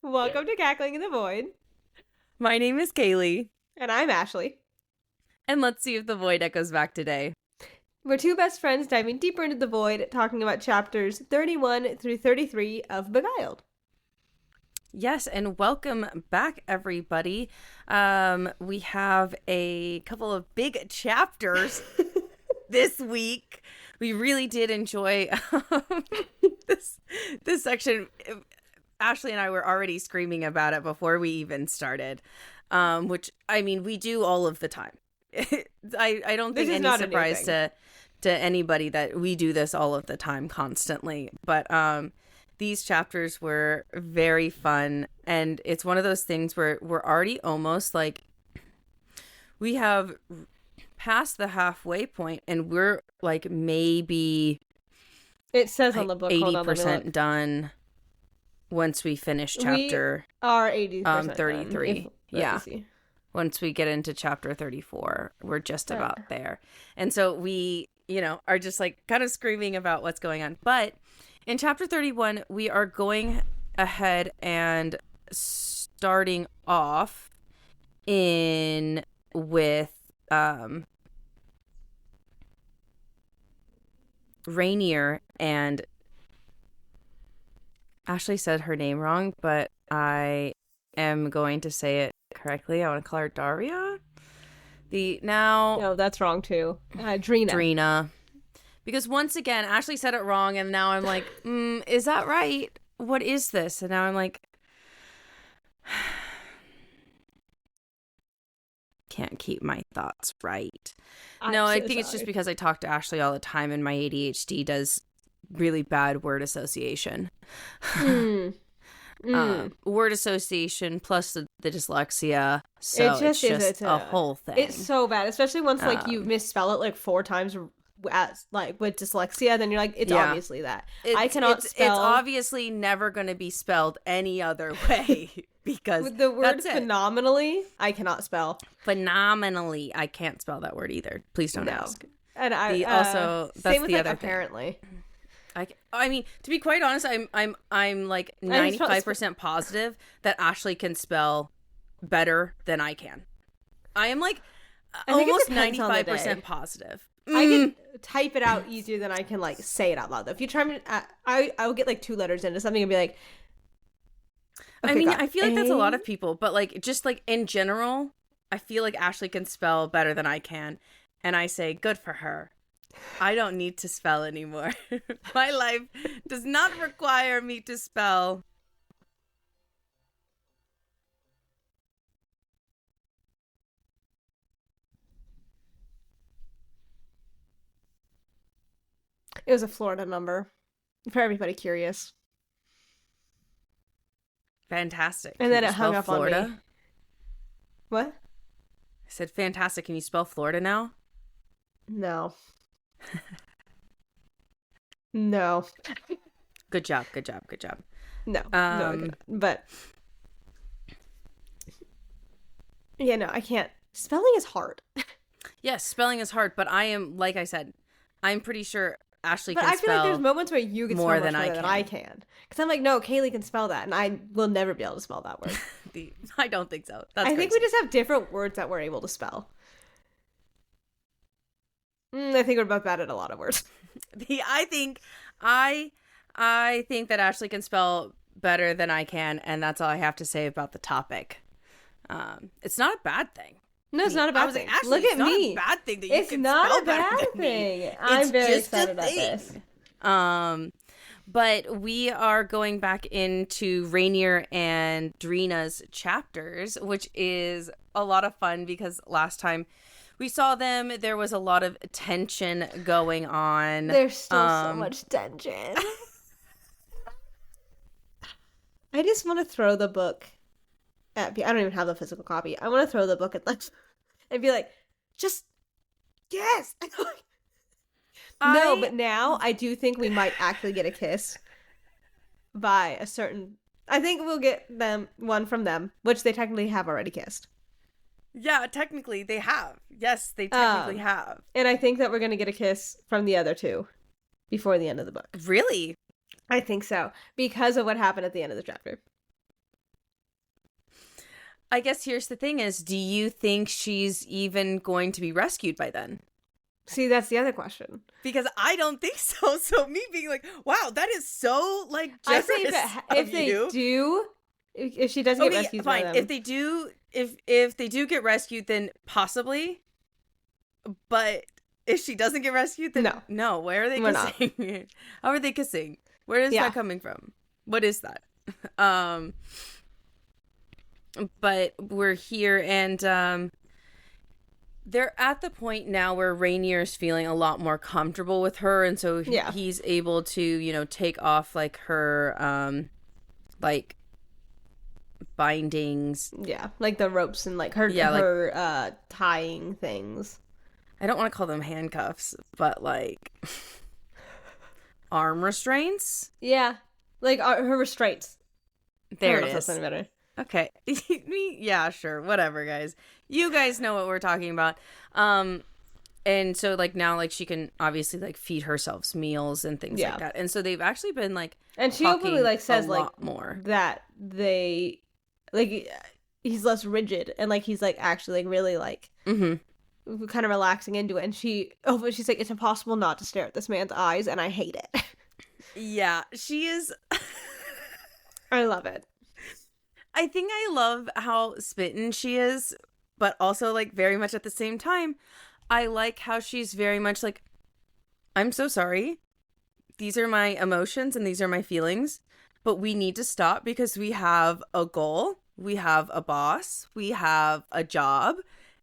Welcome to Cackling in the Void. My name is Kaylee. And I'm Ashley. And let's see if the void echoes back today. We're two best friends diving deeper into the void, talking about chapters 31 through 33 of Beguiled. Yes, and welcome back, everybody. We have a couple of big chapters this week. We really did enjoy this section. Ashley and I were already screaming about it before we even started, which, I mean, we do all of the time. I don't think any surprise to anybody that we do this all of the time, constantly. But these chapters were very fun, and it's one of those things where we're already almost like, we have passed the halfway point, and we're like maybe it says on the book 80% done once we finish chapter we are 80% 33. Yeah. Once we get into chapter 34, we're just about there. And so we, are just like kind of screaming about what's going on. But in chapter 31, we are going ahead and starting off with Rainier, and Ashley said her name wrong, but I am going to say it correctly. I want to call her Daria. No, that's wrong too. Drina. Because once again, Ashley said it wrong, and now I'm like, is that right? What is this? And now I'm like, can't keep my thoughts right. I think it's just because I talk to Ashley all the time, and my ADHD does really bad word association. Word association plus the dyslexia, so it's just a whole thing. It's so bad, especially once like you misspell it like 4 times as like with dyslexia, then you're like, it's obviously that. I cannot spell. It's obviously never going to be spelled any other way because with the word phenomenally, I cannot spell. Phenomenally, I can't spell that word either. Please don't ask. And I also that's same with the like, other apparently. Thing. I mean, to be quite honest, I'm like 95% positive that Ashley can spell better than I can. I am like almost 95% positive. I can type it out easier than I can like say it out loud. Though. If you try me, I will get like 2 letters into something and be like. Okay, I mean, I feel like that's a lot of people, but like just like in general, I feel like Ashley can spell better than I can, and I say good for her. I don't need to spell anymore. My life does not require me to spell. It was a Florida number, for everybody curious. Fantastic. And then it hung up Florida? On me. What? I said fantastic. Can you spell Florida now? No. No. Good job. No, but yeah, no, I can't. Spelling is hard. Yes, spelling is hard, but I am, like I said, I'm pretty sure Ashley can spell. But I feel like there's moments where you can spell more than I can. Because I'm like, no, Kaylee can spell that, and I will never be able to spell that word. I don't think so. I think we just have different words that we're able to spell. I think we're both bad at a lot of words. I think that Ashley can spell better than I can, and that's all I have to say about the topic. It's not a bad thing. No, it's not a bad thing. Actually, look at me. It's not a bad thing that you can spell better than me. It's not a bad thing. I'm very excited about this. But we are going back into Rainier and Drina's chapters, which is a lot of fun because last time we saw them, there was a lot of tension going on. There's still so much tension. I just want to throw the book at. I don't even have the physical copy. I want to throw the book at Lex and be like, just yes. No, but now I do think we might actually get a kiss by a certain. I think we'll get one from them, which they technically have already kissed. Yeah, technically they have. Yes, they technically have. And I think that we're going to get a kiss from the other two before the end of the book. Really? I think so. Because of what happened at the end of the chapter. I guess here's the thing is, do you think she's even going to be rescued by then? See, that's the other question. Because I don't think so. So me being like, wow, that is so, like, generous if they do, if she doesn't get rescued by them. If they do get rescued, then possibly. But if she doesn't get rescued, then no. Where are they kissing? How are they kissing? Where is that coming from? What is that? But we're here, and they're at the point now where Rainier's feeling a lot more comfortable with her, and so he's able to, you know, take off like her like bindings. Yeah, like the ropes and like her tying things. I don't want to call them handcuffs, but like arm restraints? Yeah. Like her restraints. There it is. Something better. Okay. Yeah, sure. Whatever, guys. You guys know what we're talking about. And so like now like she can obviously like feed herself meals and things like that. And so they've actually been like and she openly like says like more that they like he's less rigid and like he's like actually like really like kind of relaxing into it. And she's like, it's impossible not to stare at this man's eyes and I hate it. Yeah, she is. I love it. I think I love how smitten she is, but also like very much at the same time, I like how she's very much like, I'm so sorry. These are my emotions and these are my feelings, but we need to stop because we have a goal, we have a boss, we have a job,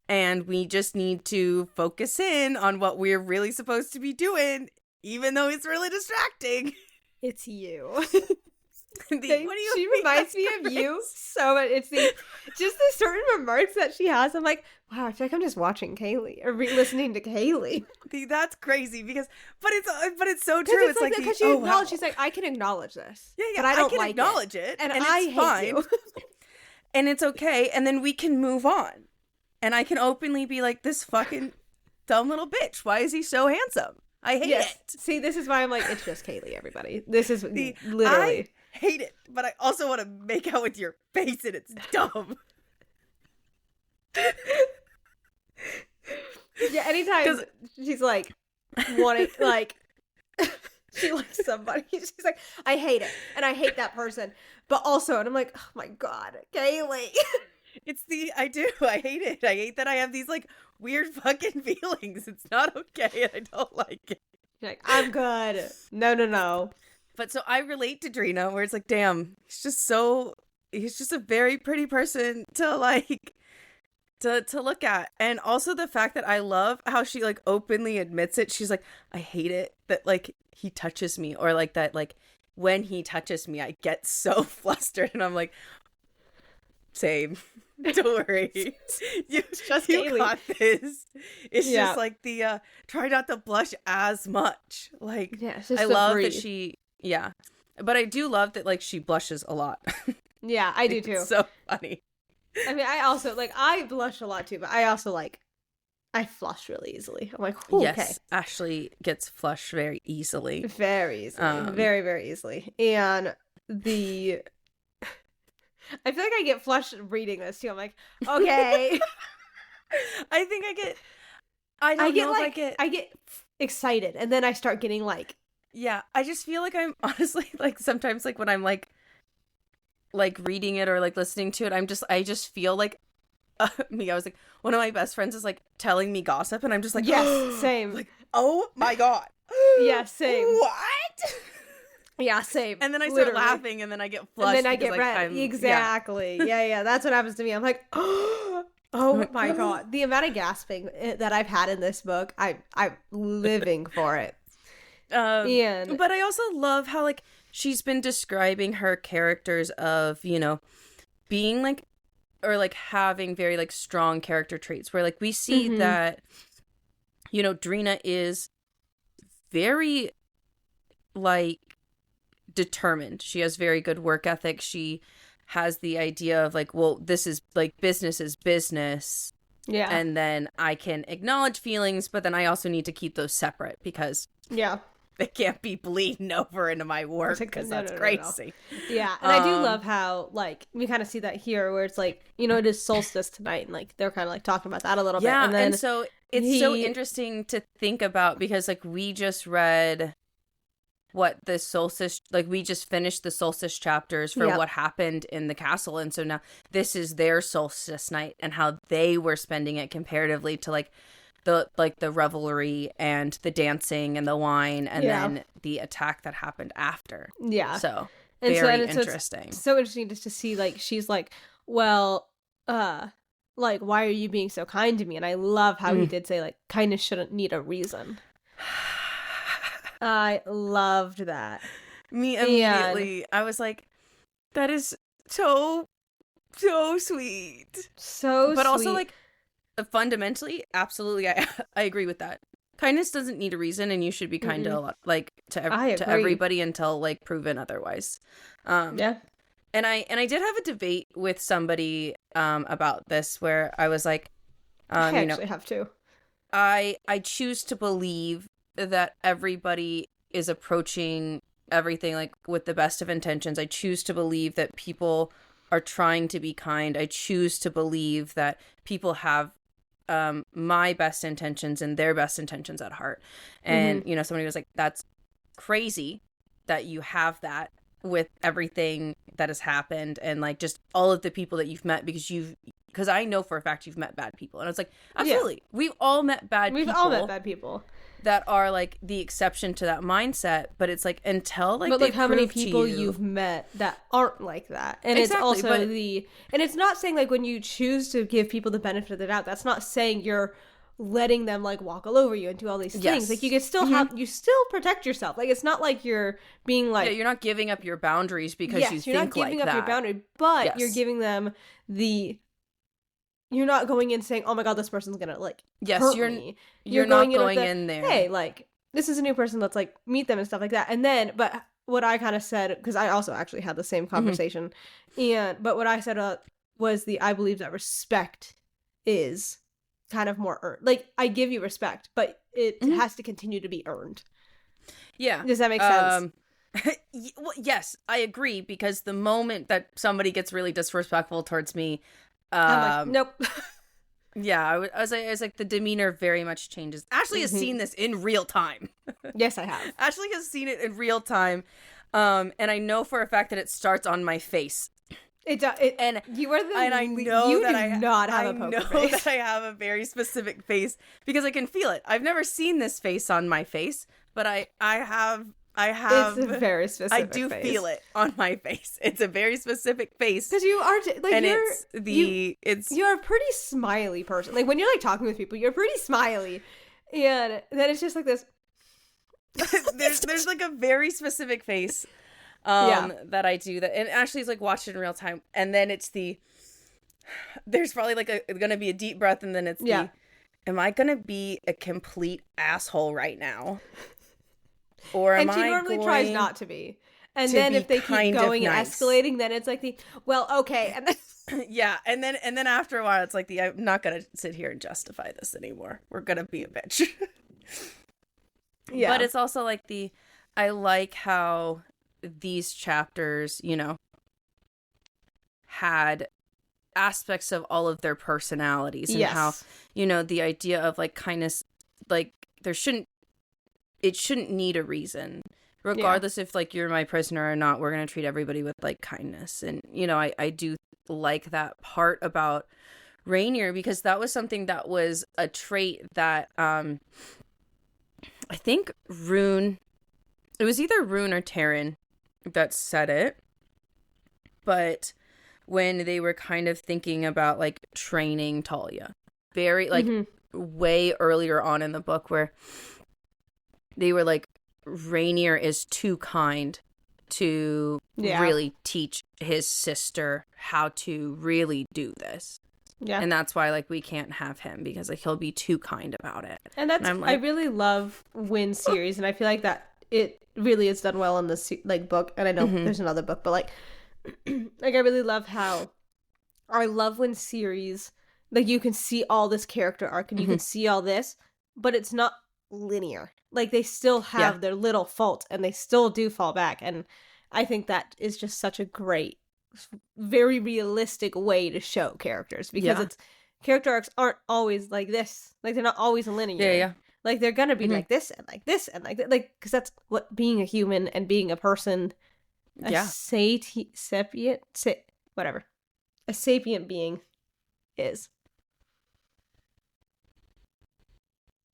and we just need to focus in on what we're really supposed to be doing, even though it's really distracting. It's you. What do you she reminds me of you so much. It's just the certain remarks that she has. I'm like, wow, I feel like I'm just watching Kaylee or listening to Kaylee. That's crazy but it's so true. It's like because she acknowledges, she's like, I can acknowledge this. Yeah, but I don't can like acknowledge it, and I it's hate fine. you. And it's okay, and then we can move on, and I can openly be like, this fucking dumb little bitch. Why is he so handsome? I hate it. See, this is why I'm like, it's just Kaylee, everybody. This is literally. I hate it, but I also want to make out with your face, and it's dumb. Yeah, anytime she's like wanting, like, she likes somebody, she's like, I hate it, and I hate that person, but also, and I'm like, oh my god, Kaylee. I hate it. I hate that I have these like weird fucking feelings. It's not okay, and I don't like it. You're like, I'm good. No. But so I relate to Drina, where it's like, damn, he's just a very pretty person to like, to look at. And also the fact that I love how she like openly admits it. She's like, I hate it that like he touches me, or like that, like when he touches me, I get so flustered. And I'm like, same. Don't worry. You got this. It's just like the, try not to blush as much. Like, I love that she, but I do love that, like, she blushes a lot. Yeah, I do too. It's so funny. I mean, I also, like, I blush a lot too, but I also, like, I flush really easily. I'm like, okay. Yes, Ashley gets flushed very easily. Very easily. Very, very easily. And I feel like I get flushed reading this too. I'm like, okay. I get excited, and then I start getting like, yeah, I just feel like I'm honestly like sometimes like when I'm like reading it or like listening to it, I just feel like me. I was like, one of my best friends is like telling me gossip, and I'm just like, yes, same. Like, oh my god. Yeah, same. What? Yeah, same. And then I start laughing, and then I get flushed. And then I get red. Exactly. Yeah. That's what happens to me. I'm like, oh my god. The amount of gasping that I've had in this book, I'm living for it. But I also love how like she's been describing her characters of, you know, being like, or like having very like strong character traits, where like we see that, you know, Drina is very like determined. She has very good work ethic. She has the idea of like, well, this is like business is business. Yeah. And then I can acknowledge feelings, but then I also need to keep those separate because they can't be bleeding over into my work because that's crazy. No. Yeah, and I do love how, like, we kind of see that here where it's like, you know, it is solstice tonight, and like they're kind of like talking about that a little bit. Yeah, and so it's so interesting to think about because like we just read what the solstice, like we just finished the solstice chapters for what happened in the castle, and so now this is their solstice night and how they were spending it comparatively to like the revelry and the dancing and the wine and then the attack that happened after. Yeah. So very interesting. It's so interesting just to see, like, she's like, well, like, why are you being so kind to me? And I love how he did say, like, kindness shouldn't need a reason. I loved that. Me immediately. I was like, that is so sweet. So sweet. But also, like, fundamentally, absolutely, I agree with that. Kindness doesn't need a reason, and you should be kind to a lot, like to everybody until like proven otherwise. Yeah. And I did have a debate with somebody about this where I was like, I actually have to. I choose to believe that everybody is approaching everything like with the best of intentions. I choose to believe that people are trying to be kind. I choose to believe that people have my best intentions and their best intentions at heart. And you know, somebody was like, that's crazy that you have that with everything that has happened and like just all of the people that you've met because I know for a fact you've met bad people. And I was like, absolutely. Yeah. We've all met bad people that are like the exception to that mindset, but it's like until like, but like how many people you've met that aren't like that. And exactly, it's also and it's not saying like when you choose to give people the benefit of the doubt, that's not saying you're letting them like walk all over you and do all these things. Like you can still you still protect yourself. Like it's not like you're being like, you're not giving up your boundaries because you think like that. You're not giving up your boundary, but you're giving them you're not going in saying, oh my god, this person's gonna like hurt me. You're not going in there, hey, like this is a new person, let's like meet them and stuff like that. And then but what I kind of said, because I also actually had the same conversation, but what I said was I believe that respect is kind of more earned. Like I give you respect, but it has to continue to be earned. Yeah. Does that make sense? Well, yes, I agree, because the moment that somebody gets really disrespectful towards me, I'm like, nope. Yeah, I was like, the demeanor very much changes. Ashley has seen this in real time. Yes, I have. Ashley has seen it in real time, and I know for a fact that it starts on my face. And you are the. And I know you that do I not have a poker face. I know that I have a very specific face because I can feel it. I've never seen this face on my face, but I have. It's a very specific I do face. feel it on my face. It's a very specific face. Because you are, like, and you're a pretty smiley person. Like, when you're, like, talking with people, you're pretty smiley. And then it's just like this. there's like, a very specific face that I do. And Ashley's, like, watched it in real time. And then it's there's probably, like, gonna be a deep breath, and then it's am I gonna be a complete asshole right now? Or am I she normally tries not to be. And then if they keep going and escalating, then it's like okay. And then yeah, and then after a while it's like I'm not gonna sit here and justify this anymore. We're gonna be a bitch. Yeah. But it's also like I like how these chapters, you know, had aspects of all of their personalities and how, you know, the idea of like kindness, like it shouldn't need a reason, regardless if like you're my prisoner or not. We're gonna treat everybody with like kindness. And you know, I do like that part about Rainier, because that was something that was a trait that I think it was either Rune or Taryn that said it, but when they were kind of thinking about like training Talia, very like way earlier on in the book, where they were like, Rainier is too kind to really teach his sister how to really do this. Yeah. And that's why, like, we can't have him, because, like, he'll be too kind about it. And that's, like, I really love Wyn's series, and I feel like that it really is done well in this, like, book. And I know there's another book, but, like, I really love how I love Wyn's series, like, you can see all this character arc, and you can see all this, but it's not linear. Like, they still have their little faults, and they still do fall back. And I think that is just such a great, very realistic way to show characters, because character arcs aren't always like this. Like, they're not always linear. Yeah. Like, they're gonna be like this and like this and like that. Like, because that's what being a human and being a person, a sapient being is.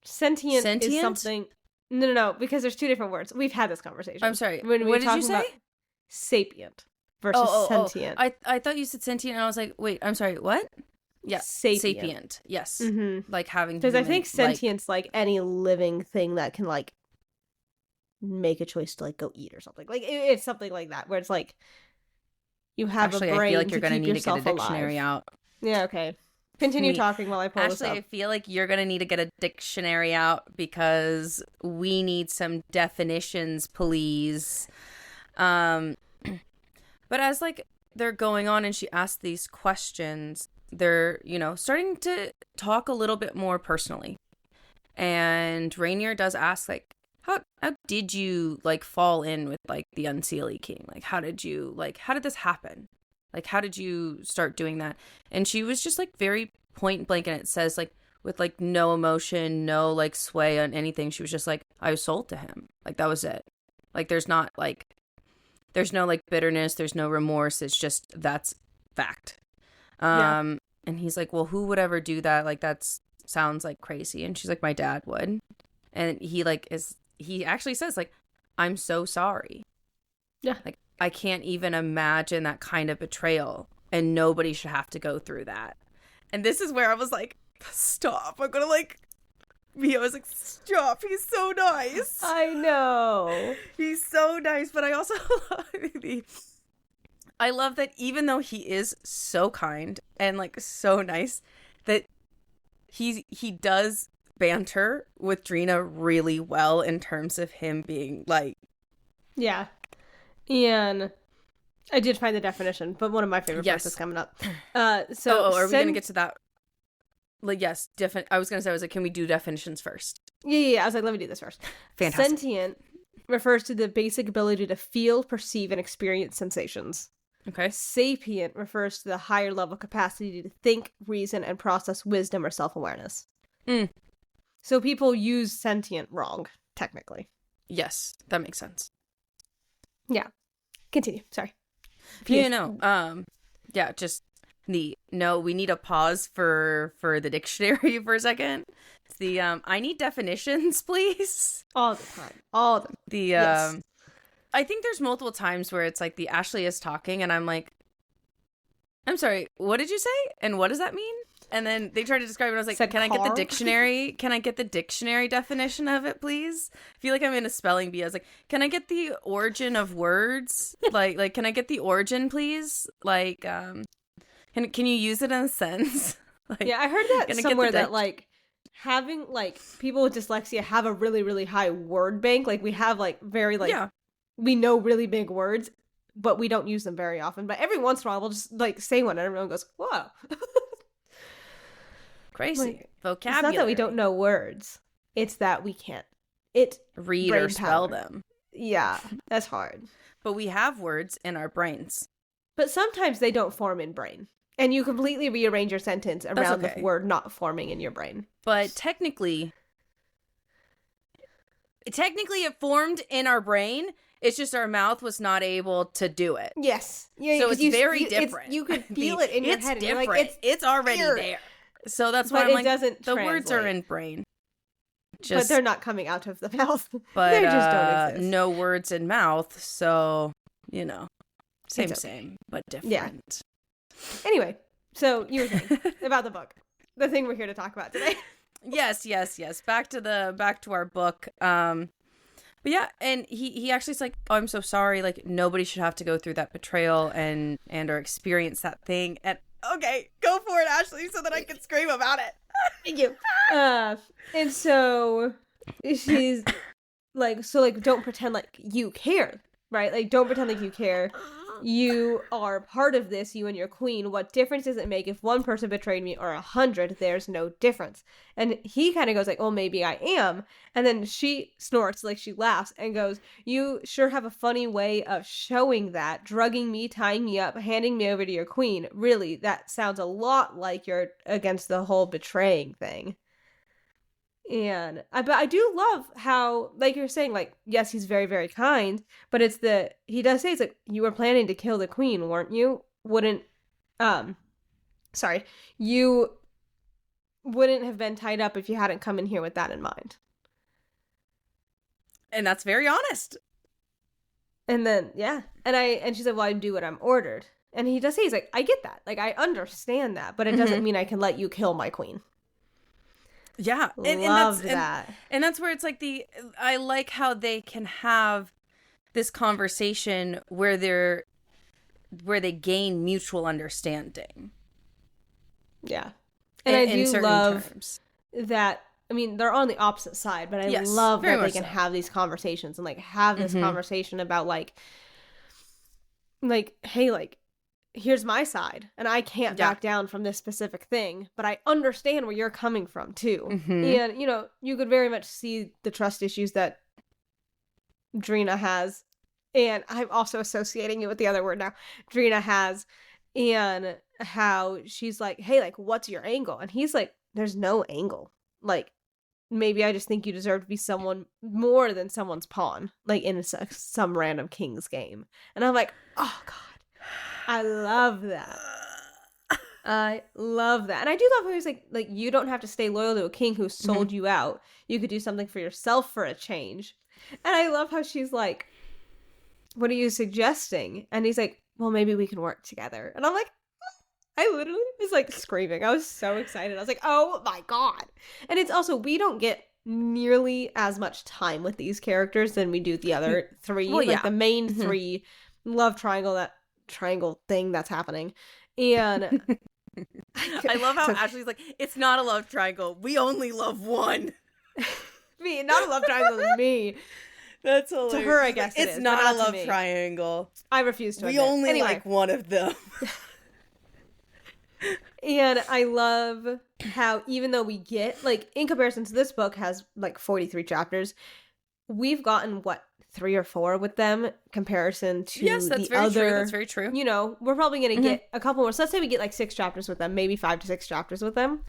Sentient is something. No, because there's two different words. We've had this conversation. I'm sorry. What did you say? Sapient versus sentient. I thought you said sentient, and I was like, wait, I'm sorry, what? Yeah, sapient. Yes, like having. Because I think sentient's like any living thing that can like make a choice to like go eat or something. Like it's something like that, where it's like you have a brain. I feel like you're going to need to get a dictionary out. Yeah. Okay. Continue talking while I pull this up. I feel like you're going to need to get a dictionary out, because we need some definitions, please. But as like they're going on and she asks these questions, they're, starting to talk a little bit more personally. And Rainier does ask, like, how did you like fall in with like the Unseelie King? Like, how did this happen? Like, how did you start doing that? And she was just, like, very point blank, and it says, like, with, like, no emotion, no, like, sway on anything. She was just, like, I was sold to him. Like, that was it. Like, there's no, like, bitterness. There's no remorse. It's just, that's fact. And he's like, well, who would ever do that? Like, sounds, like, crazy. And she's like, my dad would. And he, like, he actually says, like, I'm so sorry. Yeah. Like, I can't even imagine that kind of betrayal, and nobody should have to go through that. And this is where I was like, stop. I'm going to like, I was like, stop. He's so nice. I know. He's so nice. But I also I love that even though he is so kind and like so nice, that he does banter with Drina really well in terms of him being like. Yeah. And I did find the definition, but one of my favorite parts is coming up. Are we going to get to that? Like, yes, I was going to say, can we do definitions first? Yeah. I was like, let me do this first. Fantastic. Sentient refers to the basic ability to feel, perceive, and experience sensations. Okay. Sapient refers to the higher level capacity to think, reason, and process wisdom or self-awareness. So people use sentient wrong, technically. Yes, that makes sense. Yeah. Continue. Sorry. We need a pause for the dictionary for a second. It's I need definitions, please. All the time. Yes. I think there's multiple times where it's like the Ashley is talking and I'm like, I'm sorry, what did you say? And what does that mean? And then they tried to describe it. I was like, can I get the dictionary? Can I get the dictionary definition of it, please? I feel like I'm in a spelling bee. I was like, can I get the origin of words? like, can I get the origin, please? Like, can you use it in a sentence? Like, yeah, I heard that somewhere that like having like people with dyslexia have a really, really high word bank. Like we have like very like we know really big words, but we don't use them very often. But every once in a while, we'll just like say one, and everyone goes, "Whoa." Crazy like, vocabulary. It's not that we don't know words. It's that we can't read or spell them. Yeah, that's hard. But we have words in our brains. But sometimes they don't form in brain. And you completely rearrange your sentence around the word not forming in your brain. But technically it formed in our brain. It's just our mouth was not able to do it. Yes. Yeah, so it's very different. You could feel it in your head. It's different. Like, it's already there. So that's why I'm like, the words are in brain. But they're not coming out of the mouth. But they just don't exist. No words in mouth, so, same, but different. Yeah. Anyway, so you were saying about the book. The thing we're here to talk about today. Yes. Back to our book. But yeah, and he actually is like, oh, I'm so sorry. Like, nobody should have to go through that betrayal and or experience that thing. And okay, go for it, Ashley, so that I can scream about it. Thank you. And so she's like, don't pretend like you care, right? Like, don't pretend like you care. You are part of this, you and your queen. What difference does it make if one person betrayed me or 100? There's no difference. And he kind of goes like, oh, maybe I am. And then she snorts, like she laughs and goes, you sure have a funny way of showing that. Drugging me, tying me up, handing me over to your queen. Really, that sounds a lot like you're against the whole betraying thing. And but I do love how, like you're saying, like, yes, he's very, very kind, but he does say, it's like, you were planning to kill the queen, weren't you? You wouldn't have been tied up if you hadn't come in here with that in mind. And that's very honest. And then, yeah. And she's like, well, I do what I'm ordered. And he does say, he's like, I get that. Like, I understand that, but it doesn't mean I can let you kill my queen. Yeah, Love that. And that's where it's like I like how they can have this conversation where they gain mutual understanding. Yeah, and I do love that. I mean, they're on the opposite side, but I love that they can have these conversations and like have this conversation about like, hey, like, here's my side, and I can't back down from this specific thing, but I understand where you're coming from too. And you could very much see the trust issues that Drina has, and I'm also associating it with the other word now, Drina has, and how she's like, hey, like, what's your angle? And he's like, there's no angle. Like, maybe I just think you deserve to be someone more than someone's pawn, like in some random king's game. And I'm like, oh god, I love that. I love that. And I do love how he's like, you don't have to stay loyal to a king who sold you out. You could do something for yourself for a change. And I love how she's like, what are you suggesting? And he's like, well, maybe we can work together. And I'm like, I literally was like screaming. I was so excited. I was like, oh my god. And it's also, we don't get nearly as much time with these characters than we do the other three. Well, like the main three love triangle thing that's happening. And I love how Ashley's like, it's not a love triangle, we only love one. Me, not a love triangle to me. That's hilarious. To her, I guess it's not a love triangle. I refuse to admit. We only like one of them. And I love how, even though we get, like, in comparison to this book has like 43 chapters, we've gotten 3 or 4 with them, comparison to that's very true. That's very true. We're probably going to get a couple more. So let's say we get like 6 chapters with them, maybe 5 to 6 chapters with them.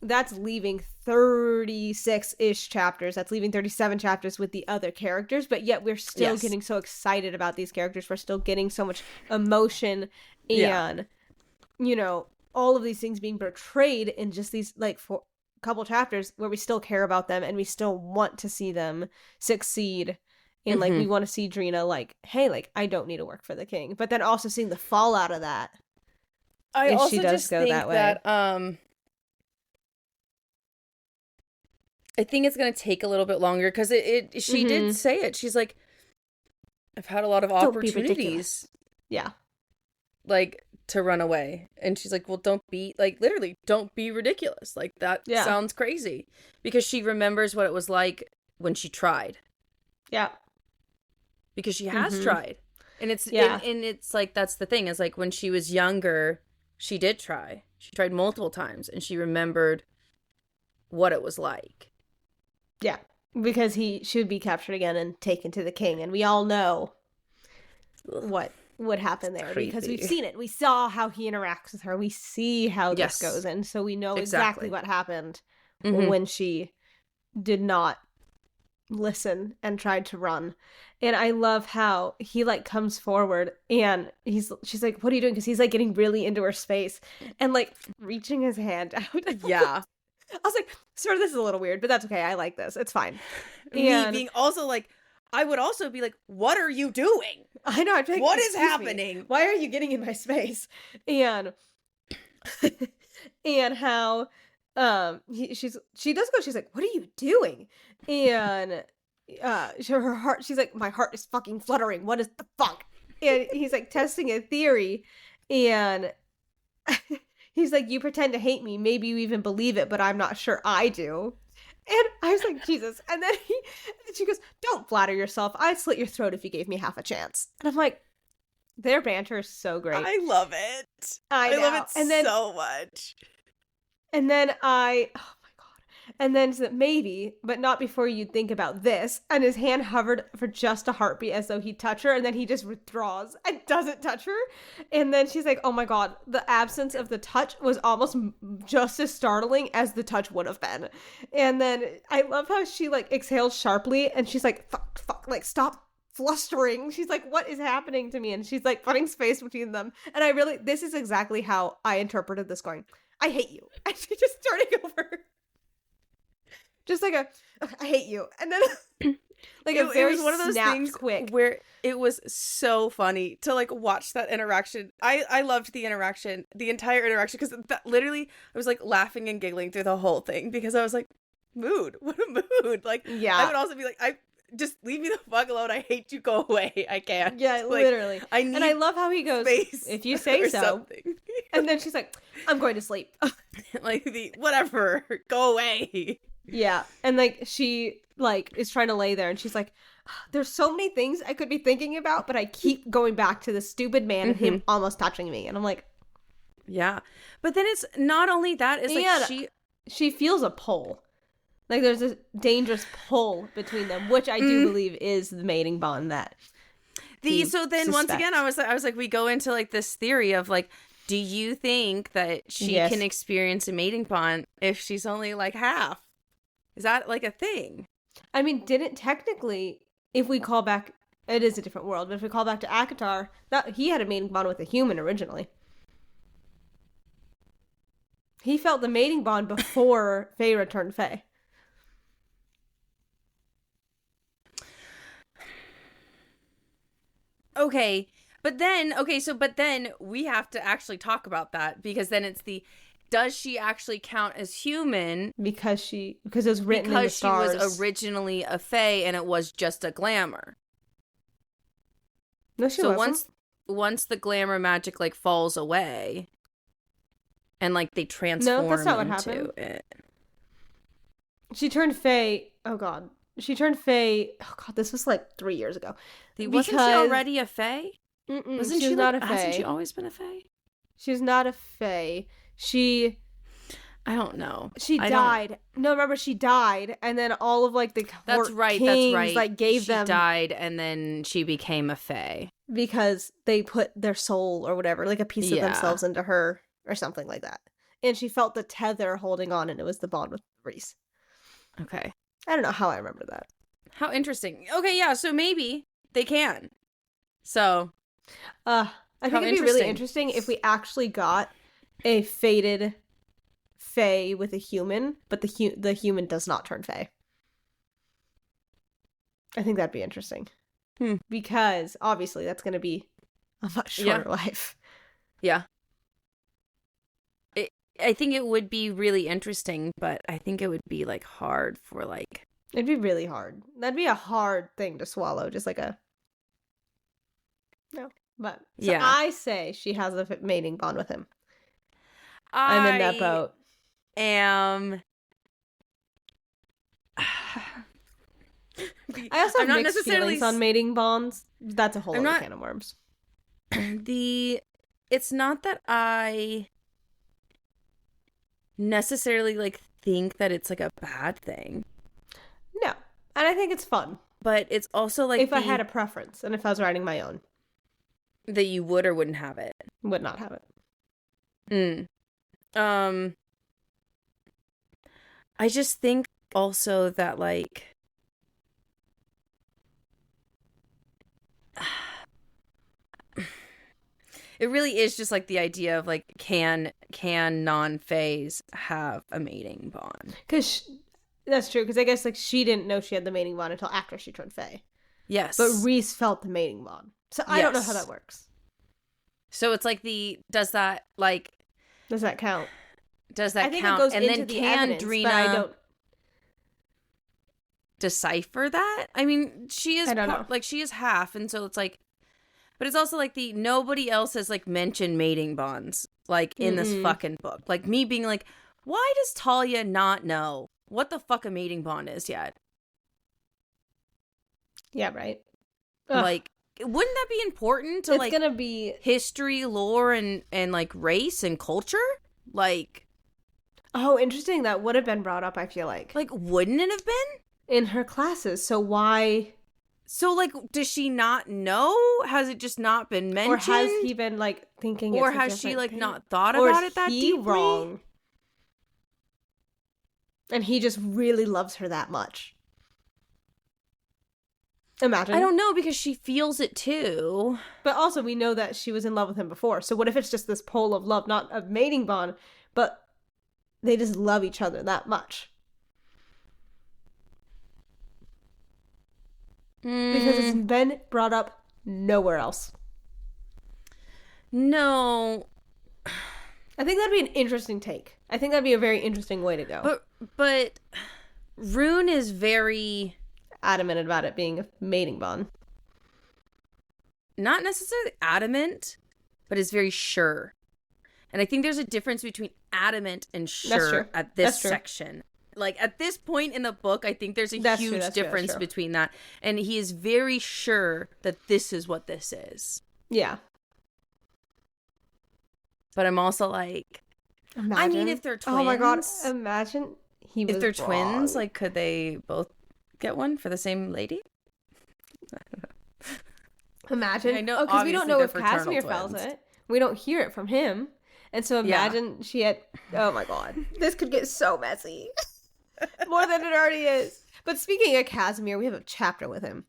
That's leaving 36-ish chapters. That's leaving 37 chapters with the other characters. But yet we're still getting so excited about these characters. We're still getting so much emotion and, all of these things being portrayed in just these like couple chapters where we still care about them and we still want to see them succeed. And like, we want to see Drina like, hey, like, I don't need to work for the king. But then also seeing the fallout of that. I also just think that I think it's going to take a little bit longer because she did say it. She's like, I've had a lot of opportunities. Yeah. Like, to run away. And she's like, well, don't be, like, literally, don't be ridiculous. Like, that sounds crazy. Because she remembers what it was like when she tried. Yeah. Because she has tried. And it's, and it's like, that's the thing, is like, when she was younger, she did try. She tried multiple times, and she remembered what it was like. Yeah. Because she would be captured again and taken to the king. And we all know what would happen there because we've seen it. We saw how he interacts with her. We see how this goes. And so we know exactly what happened when she did not listen and tried to run. And I love how he like comes forward and she's like, what are you doing? Because he's like getting really into her space and like reaching his hand out. Yeah. I was like, sir, this is a little weird, but that's okay. I like this. It's fine. And me being also like, I would also be like, what are you doing? I know. I'd be like, what is happening? Me? Why are you getting in my space? And and how she does go, she's like, what are you doing? And her heart, she's like, my heart is fucking fluttering. What is the fuck? And he's like testing a theory and he's like, you pretend to hate me. Maybe you even believe it, but I'm not sure I do. And I was like, Jesus. And then she goes, don't flatter yourself. I'd slit your throat if you gave me half a chance. And I'm like, Their banter is so great. I love it. I love it so much. And then oh my God. And then maybe, but not before you think about this. And his hand hovered for just a heartbeat as though he'd touch her. And then he just withdraws and doesn't touch her. And then she's like, oh my God, the absence of the touch was almost just as startling as the touch would have been. And then I love how she like exhales sharply and she's like, fuck, like stop flustering. She's like, what is happening to me? And she's like putting space between them. And this is exactly how I interpreted this going, I hate you. And she just turning over. Just like I hate you. And then like it was one of those things quick where it was so funny to like watch that interaction. I loved the interaction, the entire interaction, because literally I was like laughing and giggling through the whole thing because I was like, mood, what a mood. Like, yeah. I would also be like, just leave me the fuck alone. I hate you. Go away. I can't. Yeah, like, literally. And I love how he goes, if you say so. Something. And then she's like, I'm going to sleep. Like whatever. Go away. Yeah. And like she like is trying to lay there and she's like, there's so many things I could be thinking about, but I keep going back to the stupid man and him almost touching me. And I'm like, yeah. But then it's not only that, it's like she feels a pull. Like there's a dangerous pull between them, which I do believe is the mating bond that so then once again I was like, we go into like this theory of like, do you think that she can experience a mating bond if she's only like half? Is that like a thing? I mean, didn't technically, if we call back, it is a different world, but if we call back to Akatar, that he had a mating bond with a human originally. He felt the mating bond before Feyre turned Fey. Okay, but then we have to actually talk about that, because then it's does she actually count as human? Because it was written in the stars. Because she was originally a Fae and it was just a glamour. No, she wasn't. Once the glamour magic like falls away and like they transform that's not what happened. It. She turned Fae. Oh God. She turned Fae. Oh God, this was like 3 years ago. Wasn't she already a Fae? Wasn't she not a Fae? Hasn't she always been a Fae? She was not a Fae. I don't know. She died. No, remember she died, and then all of like the kings, that's right. Like gave them. She died, and then she became a Fae because they put their soul or whatever, like a piece of themselves into her or something like that. And she felt the tether holding on, and it was the bond with Reese. Okay. I don't know how I remember that. How interesting. Okay, yeah. So maybe they can. So, I think it'd be really interesting if we actually got a fated Fae with a human, but the human does not turn Fae. I think that'd be interesting. Because obviously that's going to be a much shorter life. Yeah. I think it would be really interesting, but I think it would be like hard for like. It'd be really hard. That'd be a hard thing to swallow. Just like no. But so I say she has a mating bond with him. I'm in that boat. I also have mixed feelings on mating bonds. That's a whole other can of worms. It's not that I necessarily like think that it's like a bad thing. No. And I think it's fun. But it's also like if I had a preference and if I was writing my own. That you would or wouldn't have it. Would not have it. I just think also that like it really is just like the idea of like can non-Faes have a mating bond? Because that's true. Because I guess like she didn't know she had the mating bond until after she turned Fae. Yes, but Reese felt the mating bond. So I don't know how that works. So it's like does that count? Does that I think count? It goes and into then the can evidence, Drina but I don't decipher that? I mean, she is she is half, and so it's like, but it's also like nobody else has like mentioned mating bonds like in this fucking book. Like me being like, why does Talia not know what the fuck a mating bond is yet? Yeah, right. Like wouldn't that be important to, it's gonna be history, lore, and like, race and culture? Like... Oh, interesting. That would have been brought up, I feel like. Like, wouldn't it have been? In her classes. So why... So, like, does she not know? Has it just not been mentioned? Or has he been, like, thinking or it's has she, like, thing? not thought about it that deeply? Or is he wrong? And he just really loves her that much. Imagine. I don't know, because she feels it too. But also, we know that she was in love with him before. So what if it's just this pole of love, not a mating bond, but they just love each other that much? Because it's been brought up nowhere else. No. I think that'd be an interesting take. I think that'd be a very interesting way to go. But Rune is very... adamant about it being a mating bond. Not necessarily adamant, but is very sure. And I think there's a difference between adamant and sure at this section. Like, at this point in the book, I think there's a huge difference between that. And he is very sure that this is what this is. Yeah. But I'm also like... Imagine. I mean, if they're twins... Oh my god, imagine he was If they're wrong. twins, like, could they both get one for the same lady? Imagine. I know, because we don't know if Casimir felt it. We don't hear it from him. And so imagine she had... Oh my god. This could get so messy. More than it already is. But speaking of Casimir, we have a chapter with him.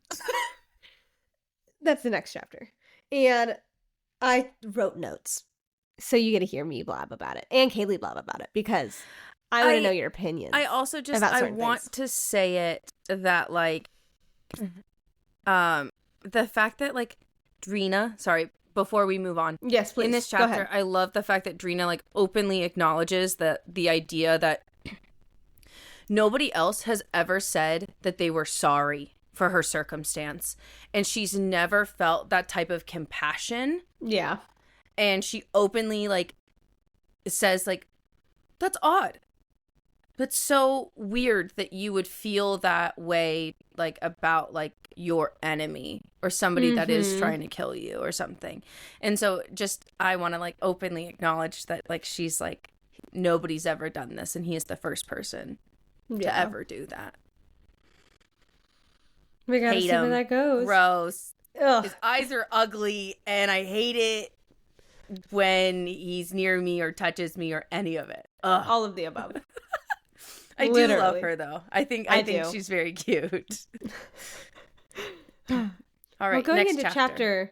That's the next chapter. And I wrote notes. So you get to hear me blab about it. And Kaylee blab about it. Because I want to know your opinions. I also just... I want to say it that, like... the fact that, like, Drina... Sorry, before we move on. Yes, please. In this chapter, I love the fact that Drina, like, openly acknowledges that the idea that nobody else has ever said that they were sorry for her circumstance. And she's never felt that type of compassion. Yeah. And she openly, like, says, like, that's odd. That's so weird that you would feel that way, like, about, like, your enemy or somebody that is trying to kill you or something. And so just, I want to, like, openly acknowledge that, like, she's, like, nobody's ever done this and he is the first person to ever do that. We gotta see where that goes. Gross. Ugh. His eyes are ugly and I hate it when he's near me or touches me or any of it. Ugh. All of the above. I do love her though. I think she's very cute. All right, going into chapter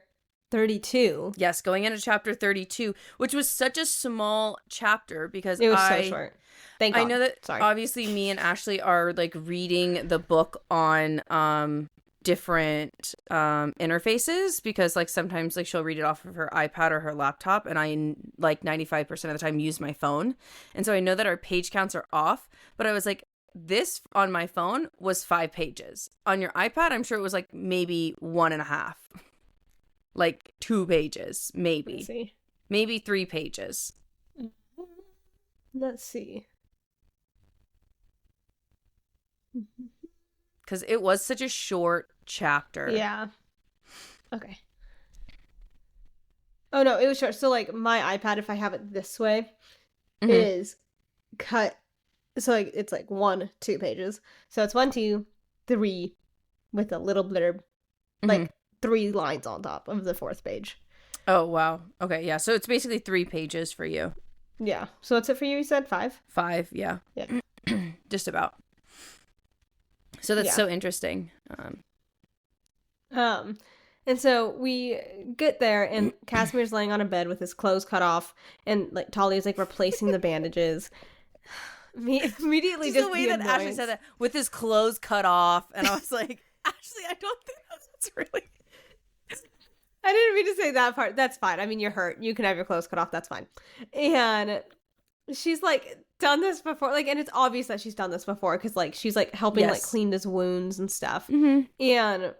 32. Yes, going into chapter 32, which was such a small chapter because it was so short. Thank God. I know that obviously me and Ashley are, like, reading the book on different interfaces because, like, sometimes, like, she'll read it off of her iPad or her laptop, and I, like, 95% of the time use my phone. And so I know that our page counts are off, but I was like, this on my phone was 5 pages. On your iPad, I'm sure it was, like, maybe 1.5. Like, 2 pages, maybe. Let's see. Maybe 3 pages. Let's see. Because it was such a short chapter. Yeah. Okay. Oh, no, it was short. So, like, my iPad, if I have it this way, is cut. So, like, it's, like, 1, 2 pages. So, it's 1, 2, 3 with a little blurb. Like, 3 lines on top of the 4th page. Oh, wow. Okay, yeah. So, it's basically 3 pages for you. Yeah. So, what's it for you? You said 5? 5, yeah. Yeah. Just about. So that's so interesting. And so we get there, and Casimir's laying on a bed with his clothes cut off, and, like, Talia's, like, replacing the bandages. Immediately, just the way that Ashley said that, with his clothes cut off, and I was like, Ashley, I don't think that's really. I didn't mean to say that part. That's fine. I mean, you're hurt. You can have your clothes cut off. That's fine. And she's, like, done this before, like, and it's obvious that she's done this before because, like, she's, like, helping like clean his wounds and stuff. And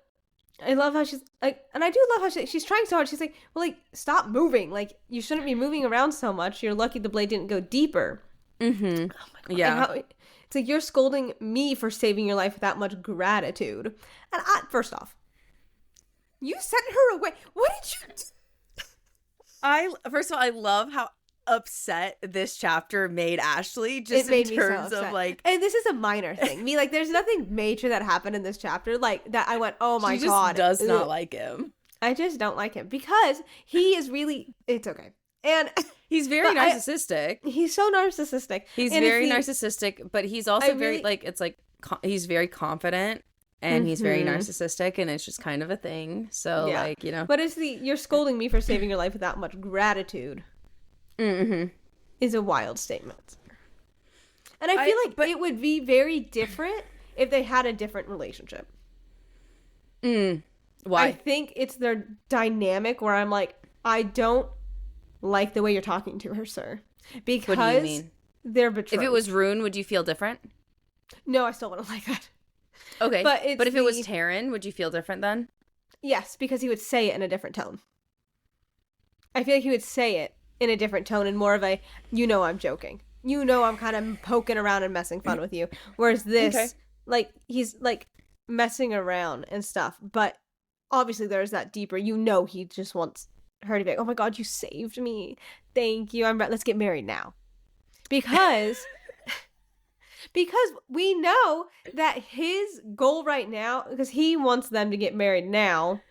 I love how she's like, and I do love how she's trying so hard. She's like, well, like, stop moving, like, you shouldn't be moving around so much. You're lucky the blade didn't go deeper. Oh my God. Yeah. It's like, you're scolding me for saving your life with that much gratitude. And first off, You sent her away. What did you do? First of all, I love how upset this chapter made Ashley, just in terms of like, and this is a minor thing. Me, like, there's nothing major that happened in this chapter like that I went, oh my god, does not like him. I just don't like him because he is really, it's okay, and he's very narcissistic. He's so narcissistic. He's very narcissistic, but he's also very like, it's like he's very confident. And he's very narcissistic, and it's just kind of a thing. So, like, you know. But it's you're scolding me for saving your life without much gratitude is a wild statement. And I feel like it would be very different if they had a different relationship. Why? I think it's their dynamic where I'm like, I don't like the way you're talking to her, sir. Because what do you mean? They're betrothed. If it was Rune, would you feel different? No, I still wouldn't like that. Okay, but if it was Taryn, would you feel different then? Yes, because he would say it in a different tone. I feel like he would say it in a different tone and more of a, you know I'm joking. You know I'm kind of poking around and messing fun with you. Whereas this, like, he's, like, messing around and stuff. But obviously there's that deeper, you know he just wants her to be like, oh my god, you saved me. Thank you. Let's get married now. Because... Because we know that his goal right now, because he wants them to get married now,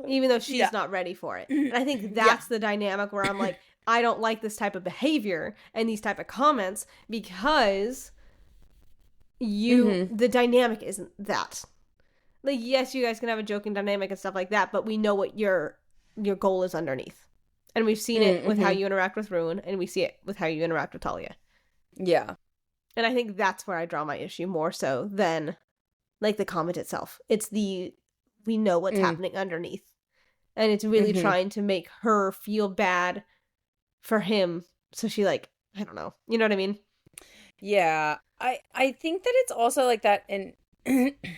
even though she's not ready for it. And I think that's the dynamic where I'm like, I don't like this type of behavior and these type of comments because the dynamic isn't that. Like, yes, you guys can have a joking dynamic and stuff like that, but we know what your goal is underneath. And we've seen it with how you interact with Rune, and we see it with how you interact with Talia. Yeah. And I think that's where I draw my issue more so than, like, the comment itself. It's we know what's happening underneath. And it's really trying to make her feel bad for him. So she, like, I don't know. You know what I mean? Yeah. I think that it's also like that, and I think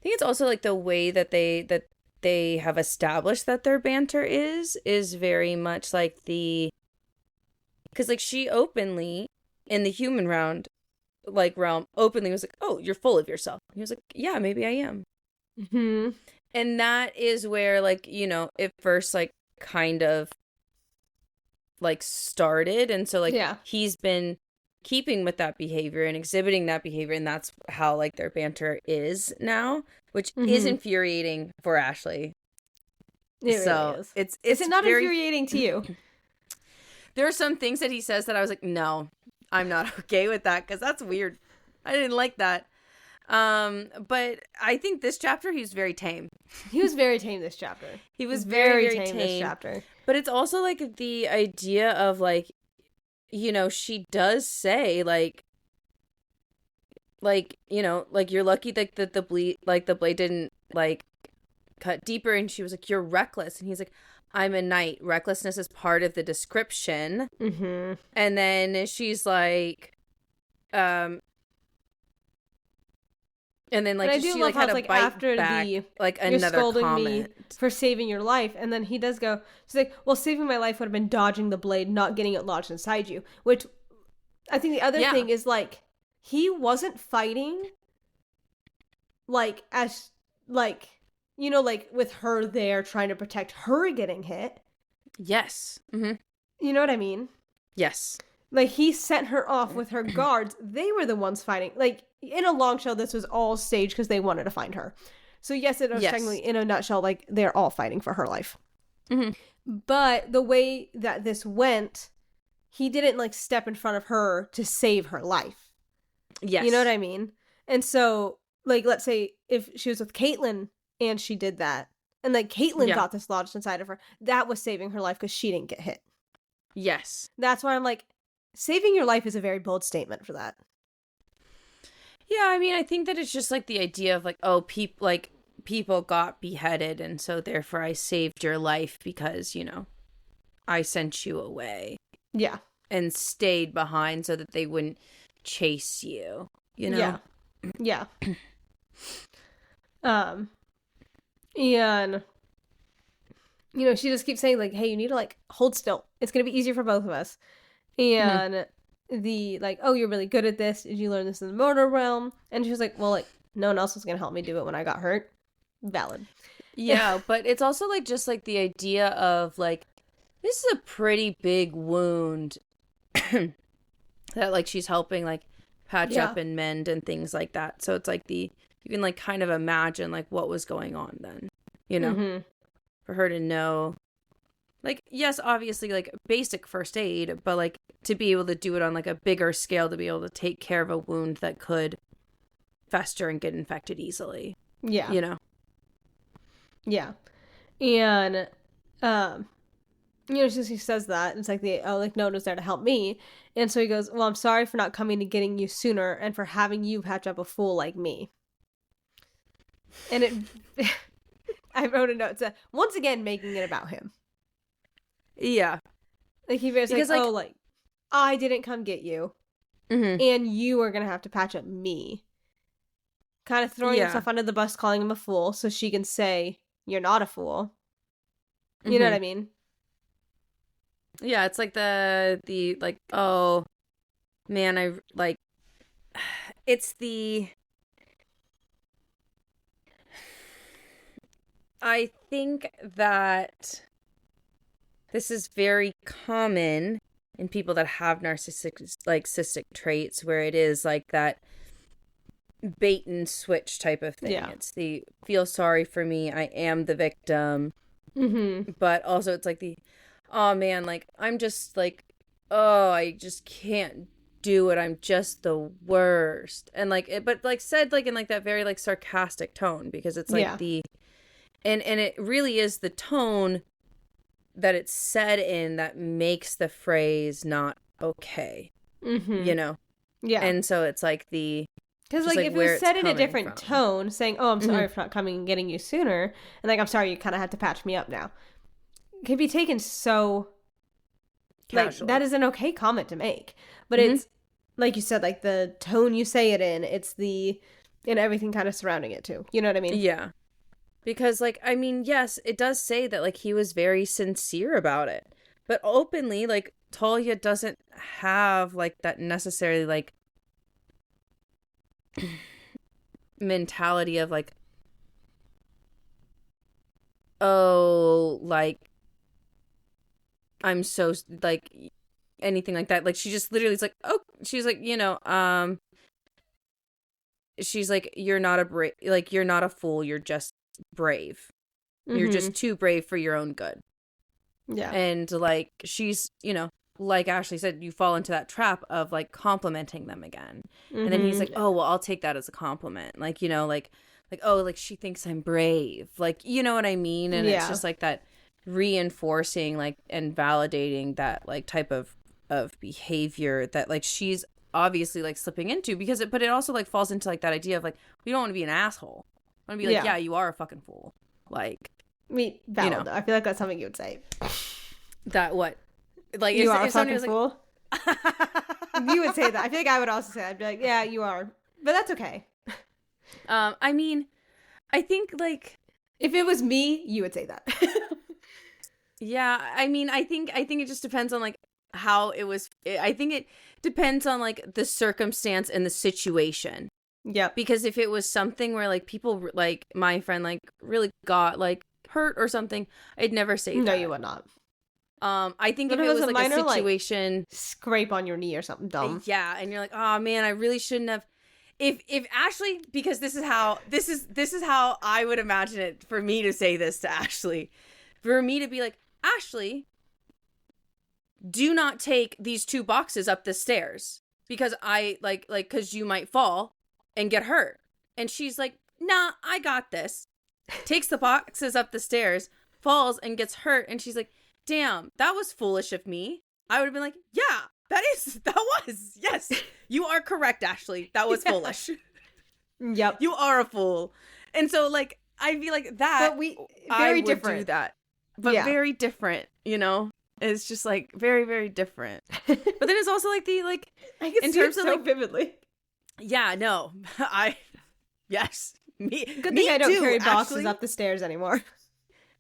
it's also like the way that they have established that their banter is very much like because, like, she openly... in the human realm openly was like, oh, you're full of yourself. And he was like, yeah, maybe I am. And that is where, like, you know, it first, like, kind of, like, started. And so, like, he's been keeping with that behavior and exhibiting that behavior. And that's how, like, their banter is now, which is infuriating for Ashley. It really is. It's not infuriating to you? There are some things that he says that I was like, no, I'm not okay with that because that's weird. I didn't like that. But I think this chapter, he was very tame. He was very tame this chapter. He was very, very tame this chapter. But it's also like the idea of, like, you know, she does say like, you know, like, you're lucky that the blade didn't, like, cut deeper. And she was like, you're reckless. And he's like, I'm a knight. Recklessness is part of the description. And then she's like, and then, like, she like had a bite after back, like, another comment. Me for saving your life. And then he does go, she's like, well, saving my life would have been dodging the blade, not getting it lodged inside you. Which I think the other thing is, like, he wasn't fighting, like, as, like, you know, like, with her there trying to protect her getting hit. Yes. You know what I mean? Yes. Like, he sent her off with her guards. They were the ones fighting. Like, in a long shell, this was all staged because they wanted to find her. So, yes, it was technically, in a nutshell, like, they're all fighting for her life. But the way that this went, he didn't, like, step in front of her to save her life. Yes. You know what I mean? And so, like, let's say if she was with Caitlyn, and she did that, and, like, Caitlyn got this lodged inside of her, that was saving her life because she didn't get hit. Yes. That's why I'm like, saving your life is a very bold statement for that. Yeah, I mean, I think that it's just, like, the idea of, like, oh, people got beheaded, and so therefore I saved your life because, you know, I sent you away. Yeah. And stayed behind so that they wouldn't chase you, you know? Yeah. And, you know, she just keeps saying, like, hey, you need to, like, hold still. It's going to be easier for both of us. And the, like, oh, you're really good at this. Did you learn this in the mortal realm? And she was like, well, like, no one else was going to help me do it when I got hurt. Valid. Yeah, but it's also like just like the idea of like this is a pretty big wound that like she's helping like patch up and mend and things like that. So it's like you can like kind of imagine like what was going on then, you know, for her to know. Like, yes, obviously, like, basic first aid, but, like, to be able to do it on, like, a bigger scale, to be able to take care of a wound that could fester and get infected easily. Yeah. You know? Yeah. And, she says that. It's like, no one was there to help me. And so he goes, well, I'm sorry for not coming and getting you sooner and for having you patch up a fool like me. And it... I wrote a note. It's once again making it about him. Yeah. Like, he was like, I didn't come get you. And you are going to have to patch up me. Kind of throwing himself under the bus, calling him a fool, so she can say, you're not a fool. You know what I mean? Yeah, it's like the like, oh, man, I, like, it's the... I think that... this is very common in people that have narcissistic traits where it is like that bait and switch type of thing. Yeah. It's the feel sorry for me, I am the victim. But also it's like oh man, like I'm just like, oh, I just can't do it. I'm just the worst. And like it, but like said like in like that very like sarcastic tone, because it's like and it really is the tone that it's said in that makes the phrase not okay. You know? Yeah. And so it's like because like if it was said in a different tone, saying, oh, I'm sorry for not coming and getting you sooner, and like, I'm sorry you kind of had to patch me up now, can be taken so casual. Like, that is an okay comment to make. But it's, like you said, like the tone you say it in, it's and everything kind of surrounding it too. You know what I mean? Yeah. Because, like, I mean, yes, it does say that, like, he was very sincere about it. But openly, like, Talia doesn't have, like, that necessarily, like, mentality of, like, oh, like, I'm so, like, anything like that. Like, she just literally is like, oh, she's like, you know, she's like, you're not a fool, you're just brave. You're just too brave for your own good. Yeah. And like she's, you know, like Ashley said, you fall into that trap of like complimenting them again. And then he's like, oh, well, I'll take that as a compliment. Like, you know, like, oh, like she thinks I'm brave. Like, you know what I mean? And it's just like that reinforcing like and validating that like type of behavior that like she's obviously like slipping into, because but it also like falls into like that idea of like, we don't want to be an asshole. I want to be like, yeah, you are a fucking fool. Like, I mean, valid, you know. I feel like that's something you would say. That what? Like, you are a fucking fool? You would say that. I feel like I would also say that. I'd be like, yeah, you are. But that's okay. I mean, I think, like... if it was me, you would say that. Yeah, I mean, I think it just depends on, like, how it was... I think it depends on, like, the circumstance and the situation. Yeah. Because if it was something where, like, people, like, my friend, like, really got, like, hurt or something, I'd never say that. No, you would not. I think if it was like minor, a situation... like, scrape on your knee or something dumb. Yeah, and you're like, oh, man, I really shouldn't have... If Ashley... Because this is how I would imagine it for me to say this to Ashley. For me to be like, Ashley, do not take these 2 boxes up the stairs. Because because you might fall and get hurt. And she's like, nah, I got this. Takes the boxes up the stairs, falls and gets hurt. And she's like, damn, that was foolish of me. I would have been like, yeah, that was. Yes, you are correct, Ashley. That was foolish. Yep. You are a fool. And so, like, I feel like that, but very different. Do that. But very different, you know? It's just, like, very, very different. But then it's also, like, I can in see terms it so of, like, vividly. Yeah, no. Yes. Me, good thing I don't carry boxes Ashley. Up the stairs anymore.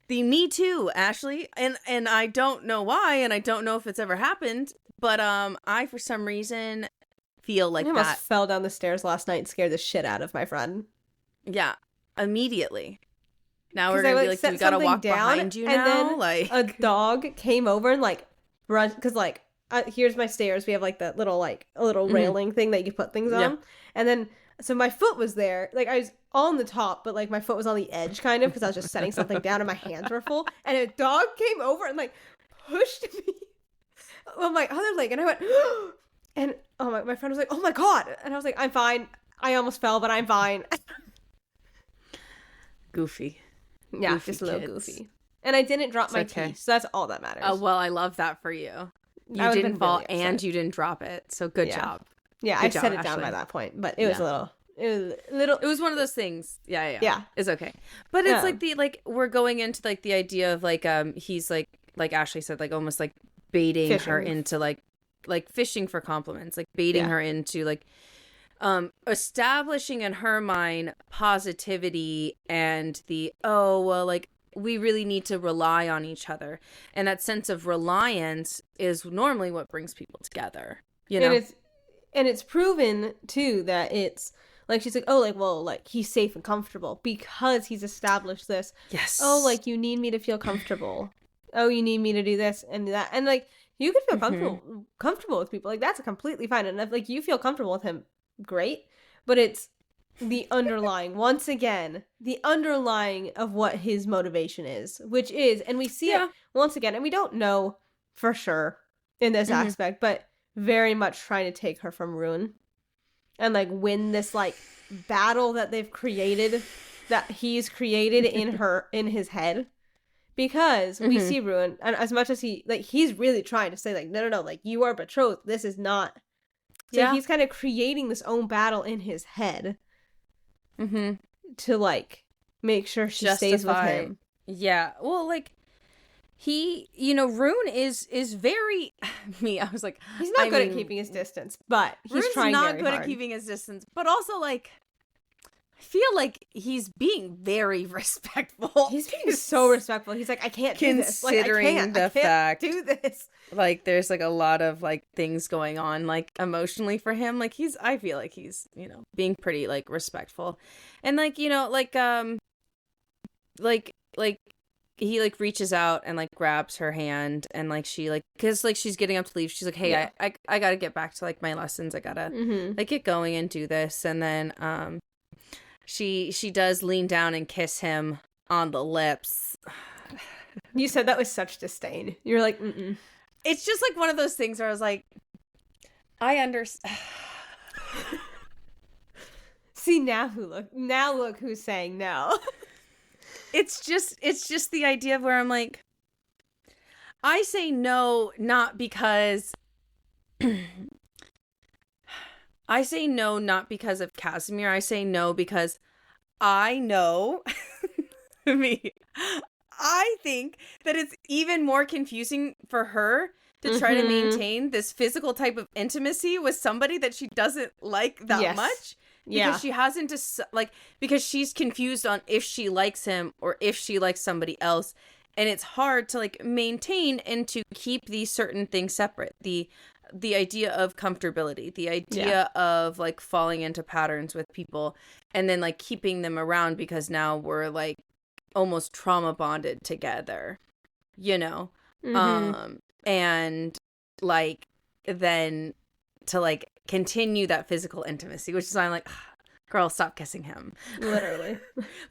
Me too, Ashley. And I don't know why, and I don't know if it's ever happened, but I, for some reason, feel like I almost fell down the stairs last night and scared the shit out of my friend. Yeah, immediately. Now we're gonna be like, do we gotta walk behind you now? And then like a dog came over and like brushed, because like here's my stairs. We have like that little like a little railing thing that you put things on, and then so my foot was there. Like I was on the top, but like my foot was on the edge kind of because I was just setting something down and my hands were full. And a dog came over and like pushed me on my other leg, and I went, and my friend was like, "Oh my god!" And I was like, "I'm fine. I almost fell, but I'm fine." Goofy. Yeah, goofy just a little kids. goofy. And I didn't drop my teeth, so that's all that matters. Oh, well, I love that for you. You didn't fall really and you didn't drop it, so good job. Yeah, I set it down by that point, but it was a little. It was one of those things. Yeah. It's okay, but it's like we're going into like the idea of like he's like Ashley said, like almost like baiting her into like fishing for compliments, like baiting her into like establishing in her mind positivity and the like we really need to rely on each other, and that sense of reliance is normally what brings people together, you know. And it's proven too that it's like she's like, oh, like, well, like he's safe and comfortable because he's established this. Yes. Oh, like you need me to feel comfortable. Oh, you need me to do this and that, and like you can feel comfortable with people, like that's completely fine, and if like you feel comfortable with him, great. But it's the underlying, once again, the underlying of what his motivation is, which is, and we see it once again, and we don't know for sure in this aspect, but very much trying to take her from Rune and like win this like battle that they've created, that he's created in his head, because we see Rune, and as much as he's really trying to say like, no, like you are betrothed, this is not. So he's kind of creating this own battle in his head to like make sure she stays with him. Yeah, well, like he, Rune is very me. I was like, he's not good at keeping his distance, but he's Rune's trying not very good hard. at keeping his distance, but also like I feel like he's being very respectful. He's being so respectful. He's like, I can't do this. Like, considering I can't do this. Like, there's like a lot of like things going on like emotionally for him. Like I feel like he's, being pretty like respectful, and like like he like reaches out and like grabs her hand, and like she like, because like she's getting up to leave, she's like, hey, I gotta get back to like my lessons, I gotta like get going and do this, and then she does lean down and kiss him on the lips. You said that with such disdain. You're like, mm-mm. It's just like one of those things where I was like, I understand. See, now look who's saying no. It's just the idea of where I'm like, I say no not because I say no not because of Casimir. I say no because I know I think that it's even more confusing for her to try to maintain this physical type of intimacy with somebody that she doesn't like that much. Because she hasn't because she's confused on if she likes him or if she likes somebody else. And it's hard to like maintain and to keep these certain things separate. The idea of comfortability, the idea of like falling into patterns with people, and then like keeping them around because now we're like almost trauma bonded together, and like then to like continue that physical intimacy, which is why I'm like, girl, stop kissing him. Literally.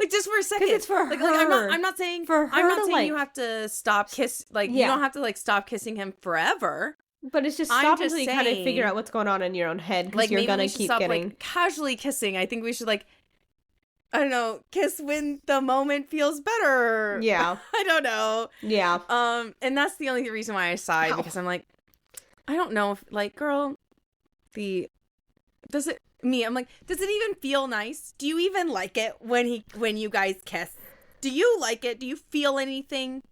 Like just for a second. It's for like, her. I'm not saying for her, I'm not saying like, you have to stop you don't have to like stop kissing him forever. But it's just stop until you kind of figure out what's going on in your own head, because you're gonna keep getting like casually kissing. I think we should like, I don't know, kiss when the moment feels better. Yeah. I don't know. Yeah. And that's the only reason why I sighed, because I'm like, I don't know if like, girl, does it even feel nice? Do you even like it when you guys kiss? Do you like it? Do you feel anything?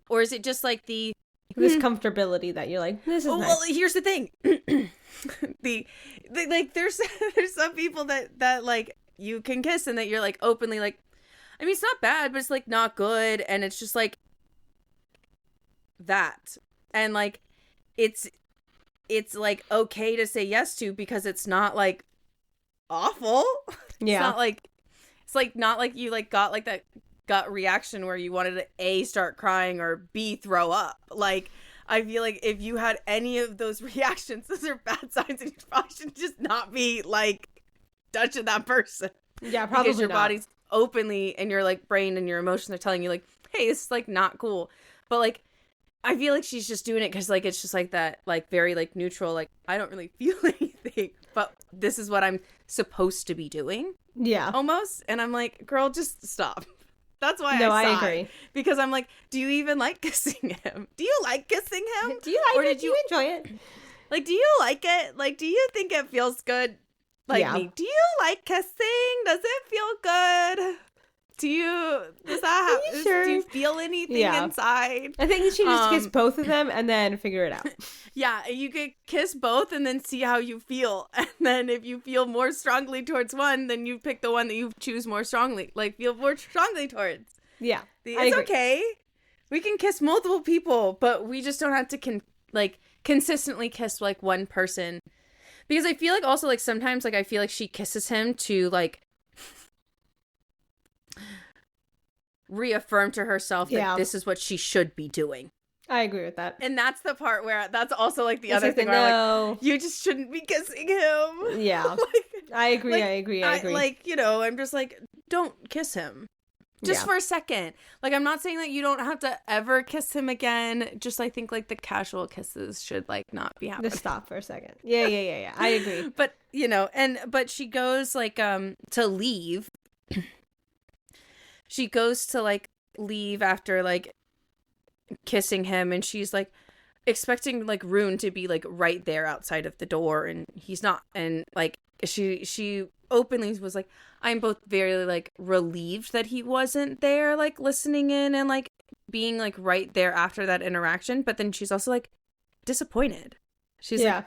Or is it just like this comfortability that you're like, this is nice. Well, here's the thing. the like there's some people that like you can kiss and that you're like openly like, I mean, it's not bad, but it's like not good, and it's just like that. And like it's like okay to say yes to, because it's not like awful. Yeah. It's not like, it's like not like you like got like that gut reaction where you wanted to A, start crying, or B, throw up. Like, I feel like if you had any of those reactions, those are bad signs, and you probably should just not be, like, touching that person. Yeah, probably because your not. body's openly, and your, like, brain and your emotions are telling you, like, hey, this is, like, not cool. But, like, I feel like she's just doing it because, like, it's just, like, that, like, very, like, neutral, like, I don't really feel anything, but this is what I'm supposed to be doing. Yeah. Almost. And I'm like, girl, just stop. That's why I agree. Because I'm like, do you even like kissing him? Do you like kissing him? Do you like it? Do you enjoy it? Like, do you like it? Like, do you think it feels good? Like me. Do you like kissing? Does it feel good? Do you feel anything inside? I think you should just kiss both of them and then figure it out. Yeah, you could kiss both and then see how you feel. And then if you feel more strongly towards one, then you pick the one that you choose more strongly. Like, feel more strongly towards. Yeah. It's okay. We can kiss multiple people, but we just don't have to consistently kiss, like, one person. Because I feel like also, like, sometimes, like, I feel like she kisses him to, like, reaffirm to herself that this is what she should be doing. I agree with that. And that's the part where that's also, like, the other thing where I'm like, you just shouldn't be kissing him. Yeah. Like, I agree. Like, you know, I'm just like, don't kiss him. Just for a second. Like, I'm not saying that you don't have to ever kiss him again. Just, I think, like, the casual kisses should, like, not be happening. Just stop for a second. Yeah. I agree. But, you know, but she goes, like, to leave. She goes to, like, leave after, like, kissing him, and she's, like, expecting, like, Rune to be, like, right there outside of the door, and he's not. And, like, she openly was like, I'm both very, like, relieved that he wasn't there, like, listening in and, like, being, like, right there after that interaction, but then she's also, like, disappointed. She's like,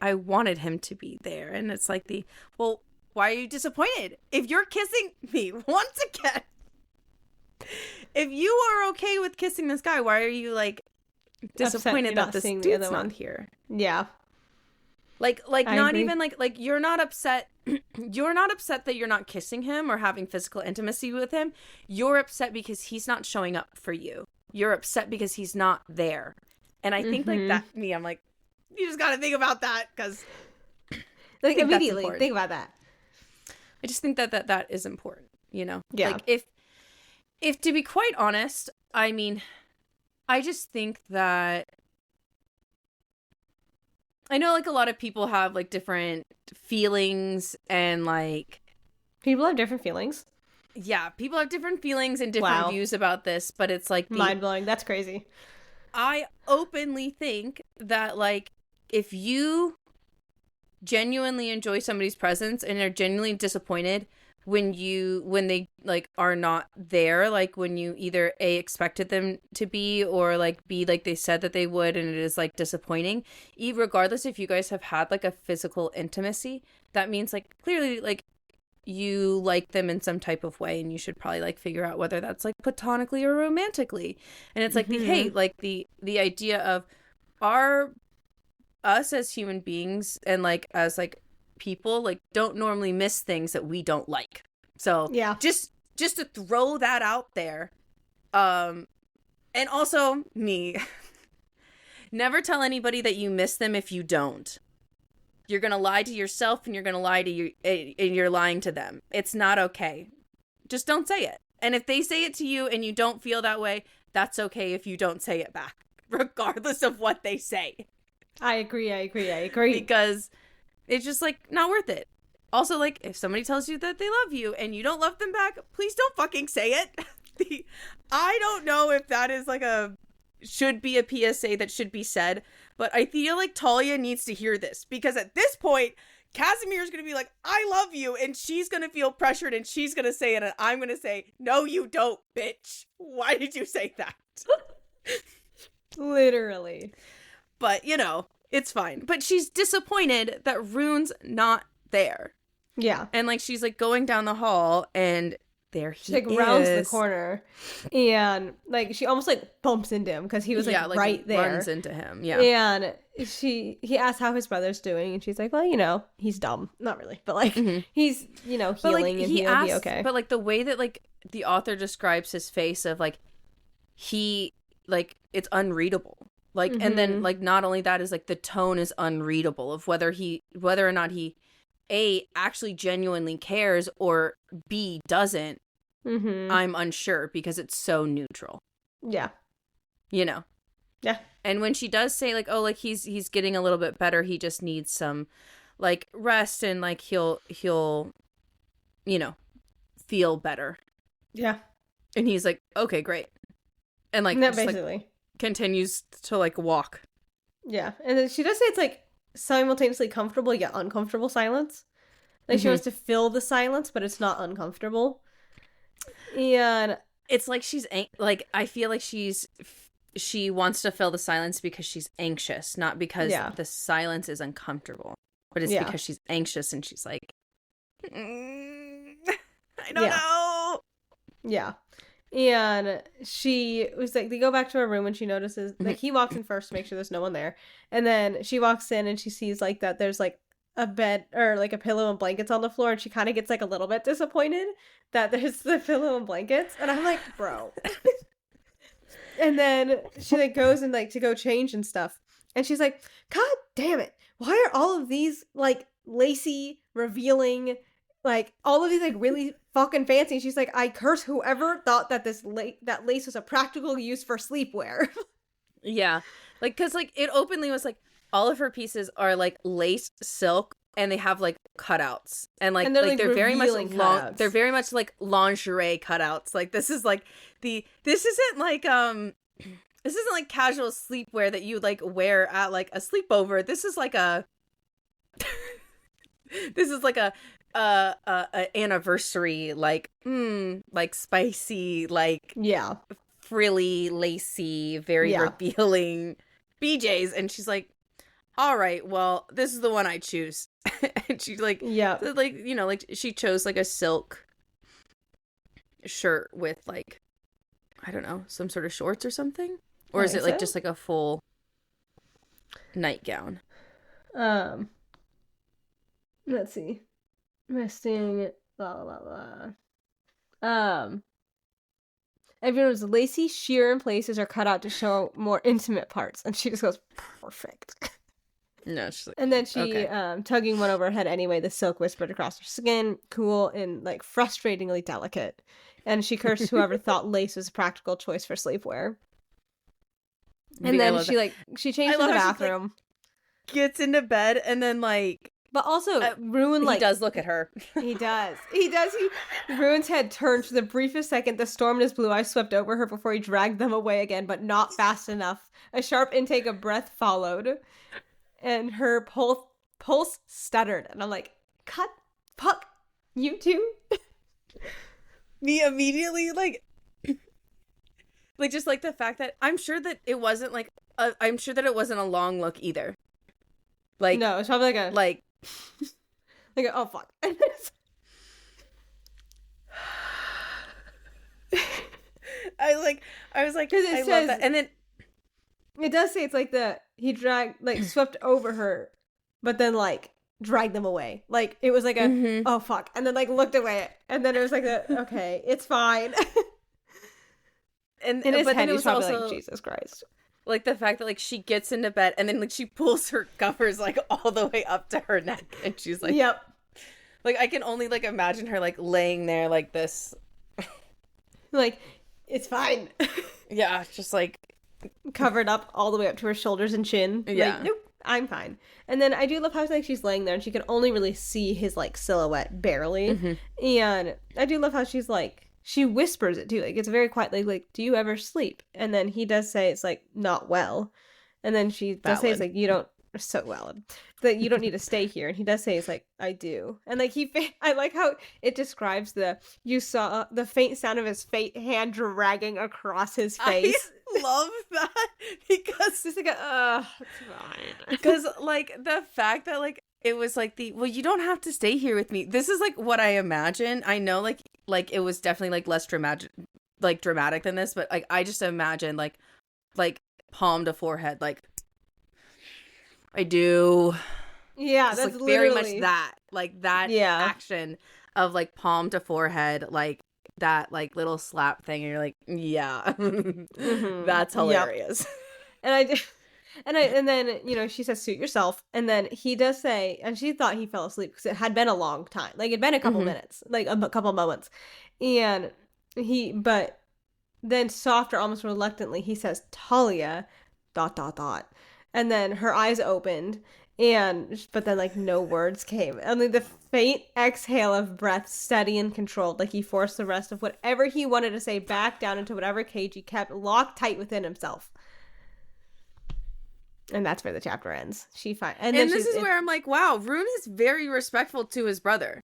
I wanted him to be there. And it's like well, why are you disappointed? If you're kissing me once again, if you are okay with kissing this guy, why are you, like, disappointed that this dude's not here? Yeah. Like not agree. Even like you're not upset. You're not upset that you're not kissing him or having physical intimacy with him. You're upset because he's not showing up for you. You're upset because he's not there. And I think like that, I'm like, you just got to think about that because like immediately think about that. I just think that is important, you know? Yeah. Like if to be quite honest, I mean, I just think that I know, like, a lot of people have, like, different feelings and, like... People have different feelings? Yeah, people have different feelings and different views about this, but it's, like... Mind-blowing. That's crazy. I openly think that, like, if you genuinely enjoy somebody's presence and are genuinely disappointed when they, like, are not there, like, when you either A, expected them to be, or, like, B, like, they said that they would, and it is, like, disappointing, regardless if you guys have had, like, a physical intimacy, that means, like, clearly, like, you like them in some type of way, and you should probably, like, figure out whether that's, like, platonically or romantically. And it's, like, the idea of us as human beings, and, like, as, like, people, like, don't normally miss things that we don't like. So yeah, just to throw that out there. And also me, never tell anybody that you miss them if you don't. You're gonna lie to yourself, and you're gonna lie to you, and you're lying to them. It's not okay. Just don't say it. And if they say it to you and you don't feel that way, that's okay if you don't say it back, regardless of what they say. I agree. Because it's just, like, not worth it. Also, like, if somebody tells you that they love you and you don't love them back, please don't fucking say it. I don't know if that is, like, should be a PSA that should be said, but I feel like Talia needs to hear this, because at this point, Casimir is going to be like, I love you, and she's going to feel pressured, and she's going to say it, and I'm going to say, no, you don't, bitch. Why did you say that? Literally. But, you know, it's fine. But she's disappointed that Rune's not there. Yeah. And, like, she's, like, going down the hall, and there he is. She, like, rounds the corner, and, like, she almost, like, bumps into him, because he was, like, right there. runs into him, yeah. And he asks how his brother's doing, and she's like, well, you know, he's dumb. Not really, but like he's, you know, healing, and he'll be okay. But like the way that like the author describes his face of like he like it's unreadable. Like and then like not only that is like the tone is unreadable of whether or not he A actually genuinely cares or B doesn't. I'm unsure because it's so neutral. Yeah. You know. Yeah. And when she does say like, oh, like he's getting a little bit better, he just needs some like rest and like he'll you know, feel better. Yeah. And he's like, okay, great. And like that just, basically like, continues to like walk. Yeah. And then she does say it's like simultaneously comfortable yet uncomfortable silence. Like she wants to fill the silence, but it's not uncomfortable. And it's like she's like I feel like she wants to fill the silence because she's anxious, not because the silence is uncomfortable, but it's because she's anxious and she's like, I don't know. Yeah. And she was like, they go back to her room and she notices, like, he walks in first to make sure there's no one there. And then she walks in and she sees, like, that there's, like, a bed or, like, a pillow and blankets on the floor. And she kind of gets, like, a little bit disappointed that there's the pillow and blankets. And I'm like, bro. And then she, like, goes and, like, to go change and stuff. And she's like, God damn it. Why are all of these, like, lacy, revealing, like, all of these, like, really fucking fancy? And she's like, I curse whoever thought that that lace was a practical use for sleepwear. Yeah. Like, because, like, it openly was, like, all of her pieces are, like, lace silk, and they have, like, cutouts. And, like, they're very much long. They're very much, like, lingerie cutouts. Like, this is, like, this isn't, like, this isn't, like, casual sleepwear that you, like, wear at, like, a sleepover. This is, like, this is, like, a anniversary, like spicy, like frilly, lacy, very revealing BJs. And she's like, all right, well, this is the one I choose. And she's like, like, you know, like she chose like a silk shirt with like, I don't know, some sort of shorts or something, or is it like just like a full nightgown? Let's see. Resting, blah, blah, blah. Everyone's lacy, sheer in places are cut out to show more intimate parts. And she just goes, perfect. No, she's like, and then she, tugging one over her head anyway, the silk whispered across her skin, cool and, like, frustratingly delicate. And she cursed whoever thought lace was a practical choice for sleepwear. And then she changed in the bathroom. Like, gets into bed and then, like, but also, Ruin, like... He does look at her. He does. Ruin's head turned for the briefest second. The storm in his blue eyes swept over her before he dragged them away again, but not fast enough. A sharp intake of breath followed, and her pulse stuttered. And I'm like, cut, fuck, you too? Me immediately, like, just, like, the fact that I'm sure that it wasn't, like, I'm sure that it wasn't a long look either. Like... No, it's probably like a... Like... Like, oh, fuck. I was like, because it says, love that. And then it does say it's like he dragged, like, swept over her, but then, like, dragged them away. Like, it was like a, oh, fuck. And then, like, looked away. And then it was like, okay, it's fine. And in his head, it was probably also, like, Jesus Christ. Like, the fact that, like, she gets into bed and then, like, she pulls her covers, like, all the way up to her neck. And she's like... Yep. Like, I can only, like, imagine her, like, laying there like this. Like, it's fine. Yeah, just, like... Covered up all the way up to her shoulders and chin. Yeah. Like, nope, I'm fine. And then I do love how, like, she's laying there and she can only really see his, like, silhouette barely. And I do love how she's, like... She whispers it, too. Like, it's very quietly, like, do you ever sleep? And then he does say it's, like, not well. And then she does say it's, like, you don't... So valid. That you don't need to stay here. And he does say it's, like, I do. And, like, I like how it describes you saw the faint sound of his hand dragging across his face. I love that. Because... It's like it's fine. Because, like, the fact that, like, it was, like, well, you don't have to stay here with me. This is, like, what I imagine. I know, like it was definitely, like, less dramatic than this, but, like, I just imagine, like palm to forehead, like, I do. Yeah, Just, that's like, literally very much that. Like, that action of, like, palm to forehead, like, that, like, little slap thing, and you're like, yeah. That's hilarious. Yep. And then, you know, she says, suit yourself. And then he does say, and she thought he fell asleep because it had been a long time. Like, it'd been a couple minutes, like a couple moments. But then softer, almost reluctantly, he says, Talia, ... And then her eyes opened, but then, like, no words came. Only the faint exhale of breath, steady and controlled, like he forced the rest of whatever he wanted to say back down into whatever cage he kept locked tight within himself. And that's where the chapter ends. And this is where I'm like, wow, Rune is very respectful to his brother.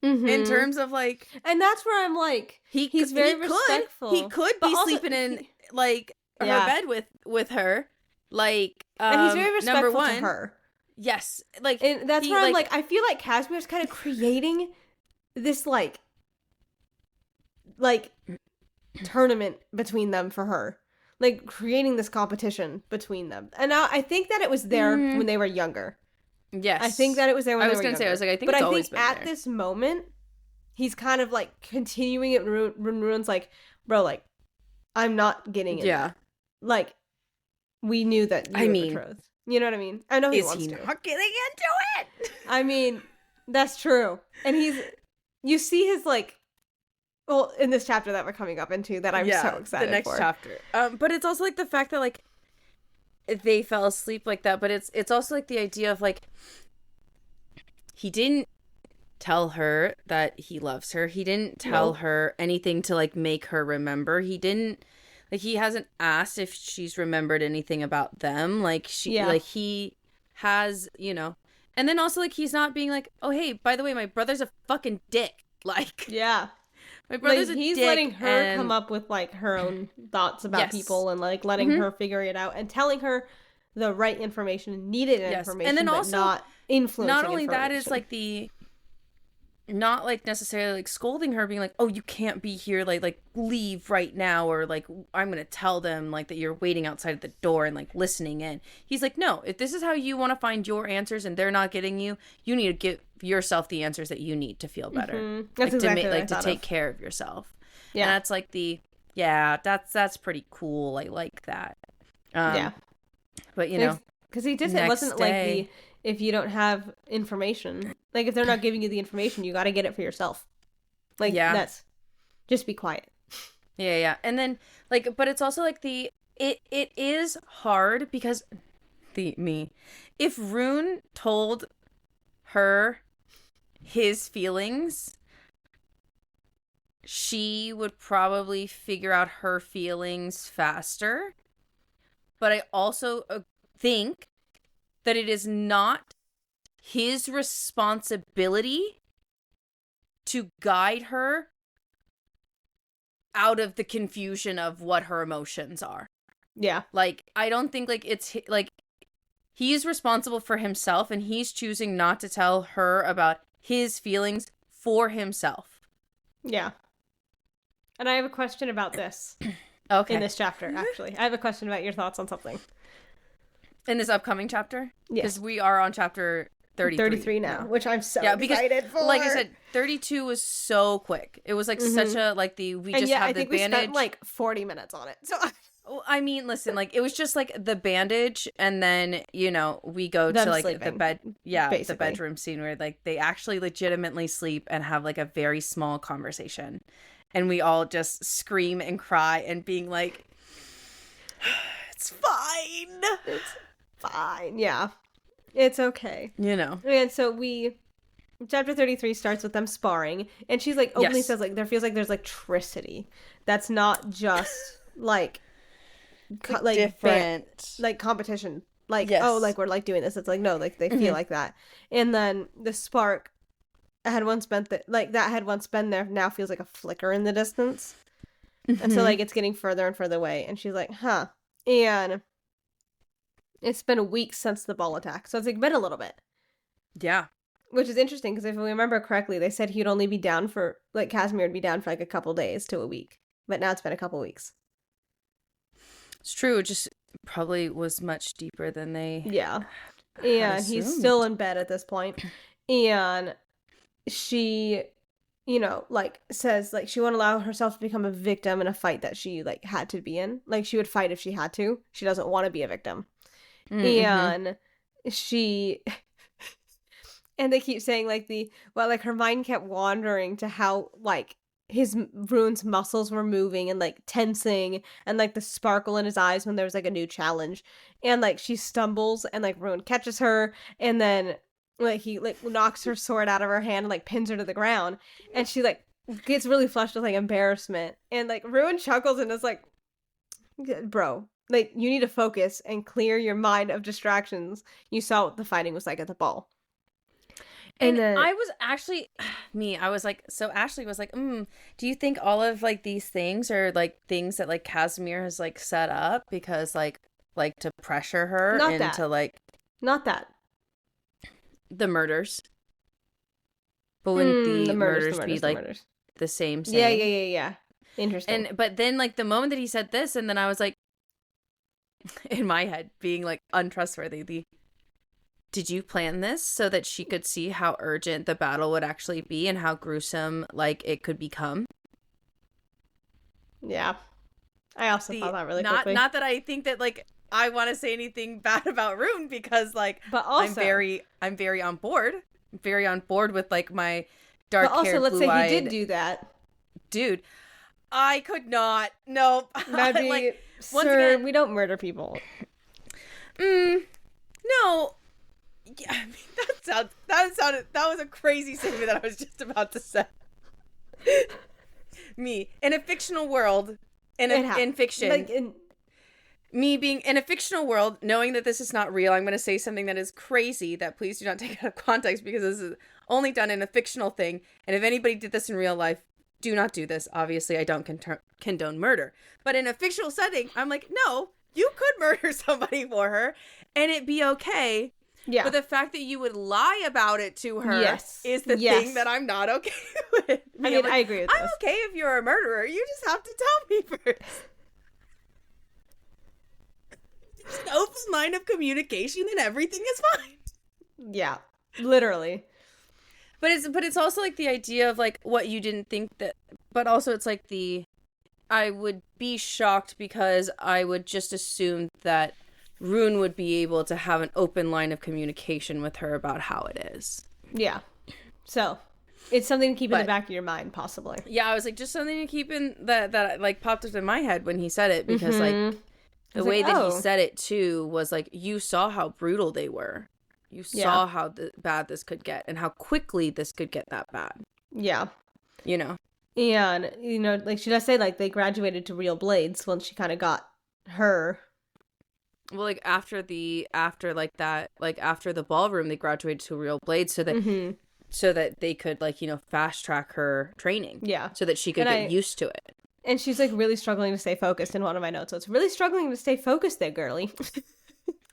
In terms of, like... And that's where I'm like, he's very respectful. He could be sleeping in, like, her bed with her. Like, and he's very respectful to her. Yes. Like, and that's where I'm like, I feel like Casimir's kind of creating this, like tournament between them for her. Like, creating this competition between them. And now I think that it was there when they were younger. Yes. I think that it was there when they were younger. I was going to say, I think it's always been there. But I think at this moment, he's kind of, like, continuing it when Rune's like, bro, like, I'm not getting it. Yeah. Like, we knew that you were betrothed. You know what I mean? I know he wants to. Is he not getting into it? I mean, that's true. And you see his, like, well, in this chapter that we're coming up into that I'm so excited for. The next chapter. But it's also, like, the fact that, like, they fell asleep like that, but it's also, like, the idea of, like, he didn't tell her that he loves her. He didn't tell her anything to, like, make her remember. He didn't, like, he hasn't asked if she's remembered anything about them. Like, like, he has, you know. And then also, like, he's not being like, oh, hey, by the way, my brother's a fucking dick. Like, yeah. My brother's a dick. He's letting her come up with, like, her own thoughts about people and, like, letting her figure it out and telling her the right information, needed information, and then but also not influencing. Not only that is, like, not, like, necessarily, like, scolding her, being like, oh, you can't be here, like leave right now, or, like, I'm gonna tell them, like, that you're waiting outside the door and, like, listening in. He's like, no, if this is how you want to find your answers and they're not getting you need to give yourself the answers that you need to feel better. That's exactly what I to thought take of. care of yourself. Yeah. And that's, like, that's pretty cool. I like that. But, you know, because he did, it wasn't like if you don't have information, like, if they're not giving you the information, you got to get it for yourself. Like, that's just be quiet. Yeah. And then, like, but it's also, like, it is hard because if Rune told her his feelings, she would probably figure out her feelings faster. But I also think that it is not his responsibility to guide her out of the confusion of what her emotions are. Yeah. Like, I don't think, like, it's, like, he's responsible for himself, and he's choosing not to tell her about his feelings for himself. Yeah. And I have a question about this. Okay. In this chapter, actually. I have a question about your thoughts on something. In this upcoming chapter? Yes. Because we are on chapter 33 now, which I'm so excited for. Like I said, 32 was so quick. It was, like, such a, like, we just have the bandage. We spent, like, 40 minutes on it. So I mean, listen, like, it was just, like, the bandage, and then, you know, we go to, like, sleeping, the bed. Yeah, basically. The bedroom scene where, like, they actually legitimately sleep and have, like, a very small conversation. And we all just scream and cry and being like, it's fine. It's fine. Yeah. It's okay. You know. And so chapter 33 starts with them sparring. And she's, like, openly says, like, there feels like there's electricity. That's not just, like different. Like, competition. Like, oh, like, we're, like, doing this. It's like, no, like, they feel like that. And then the spark that had once been there now feels like a flicker in the distance. And so, like, it's getting further and further away. And she's like, huh. And it's been a week since the ball attack. So it's, like, been a little bit. Yeah. Which is interesting, because if we remember correctly, they said he'd only be down for, like, Casimir would be down for, like, a couple days to a week. But now it's been a couple weeks. It's true. It just probably was much deeper than they And he's still in bed at this point. And she, you know, like, says, like, she won't allow herself to become a victim in a fight that she, like, had to be in. Like, she would fight if she had to. She doesn't want to be a victim. And she... and they keep saying, like, her mind kept wandering to how, like, Rune's muscles were moving and, like, tensing, and, like, the sparkle in his eyes when there was, like, a new challenge. And, like, she stumbles, and, like, Rune catches her, and then, like, he, like, knocks her sword out of her hand and, like, pins her to the ground. And she, like, gets really flushed with, like, embarrassment. And, like, Rune chuckles and is like, bro, like, you need to focus and clear your mind of distractions. You saw what the fighting was like at the ball. And then, I was actually, I was like, so Ashley was like, do you think all of, like, these things are, like, things that, like, Casimir has, like, set up because, like to pressure her Not into, that. like... Not that. The murders. But wouldn't the murders be, like, the same? Yeah. Interesting. But then, like, the moment that he said this, and then I was like, in my head, being, like, untrustworthy, did you plan this so that she could see how urgent the battle would actually be and how gruesome, like, it could become? Yeah. I also thought that really quickly. Not that I think that, like, I want to say anything bad about Rune, because, like, but also, I'm very on board. I'm very on board with, like, my dark-haired, blue-eyed... But also, let's say he did do that. Dude, I could not. Nope. That'd be, like, once again, we don't murder people. No. Yeah, I mean, that was a crazy statement that I was just about to say. Me in a fictional world, in fiction, like me being in a fictional world, knowing that this is not real, I'm going to say something that is crazy that please do not take out of context, because this is only done in a fictional thing. And if anybody did this in real life, do not do this. Obviously, I don't condone murder, but in a fictional setting, I'm like, no, you could murder somebody for her, and it'd be okay. Yeah. But the fact that you would lie about it to her is the thing that I'm not okay with. I mean, I agree with this. I'm okay if you're a murderer. You just have to tell me first. Just an open line of communication and everything is fine. Yeah. Literally. But it's also, like, the idea of, like, what you didn't think that... But also it's, like, I would be shocked because I would just assume that Rune would be able to have an open line of communication with her about how it is. Yeah. So, it's something to keep in the back of your mind, possibly. Yeah, I was like, just something to keep in that like, popped up in my head when he said it, because, like, the way that he said it, too, was, like, you saw how brutal they were. You saw how bad this could get and how quickly this could get that bad. Yeah. You know? And, you know, like, should I say, like, they graduated to real blades once she kind of got her... Well, like, after the ballroom, they graduated to real blades so that they could, like, you know, fast track her training. Yeah. So that she could get used to it. And she's, like, really struggling to stay focused in one of my notes. So it's really struggling to stay focused there, girly.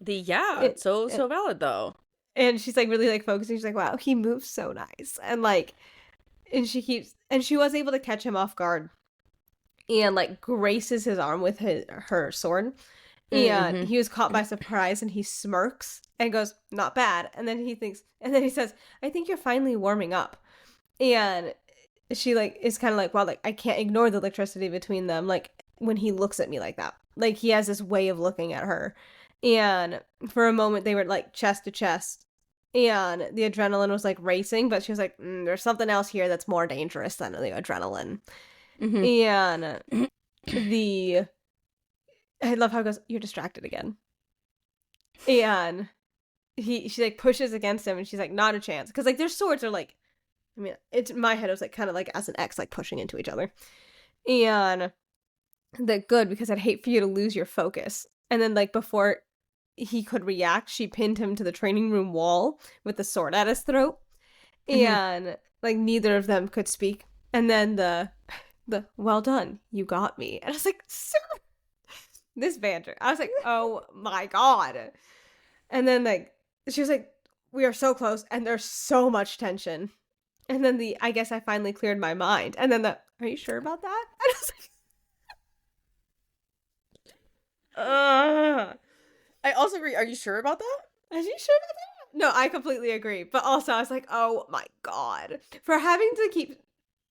It's so valid, though. And she's, like, really, like, focusing. She's like, wow, he moves so nice. And, like, and she was able to catch him off guard and, like, graces his arm with her sword. And he was caught by surprise, and he smirks and goes, not bad. And then he says, I think you're finally warming up. And she, like, is kind of like, wow, like, I can't ignore the electricity between them. Like, when he looks at me like that, like, he has this way of looking at her. And for a moment, they were, like, chest to chest. And the adrenaline was, like, racing, but she was like, there's something else here that's more dangerous than the adrenaline. And I love how he goes, you're distracted again. And she, like, pushes against him, and she's like, not a chance. Because, like, their swords are, like, I mean, it's in my head, it was, like, kind of like as an X, like, pushing into each other. And that good, because I'd hate for you to lose your focus. And then, like, before he could react, she pinned him to the training room wall with the sword at his throat. And, like, neither of them could speak. And then the well done, you got me. And I was like, sir. This banter. I was like, oh my God. And then, like, she was like, we are so close and there's so much tension. And then I guess I finally cleared my mind. And then are you sure about that? And I was like, I also agree. Are you sure about that? Are you sure about that? No, I completely agree. But also, I was like, oh my god. For having to keep...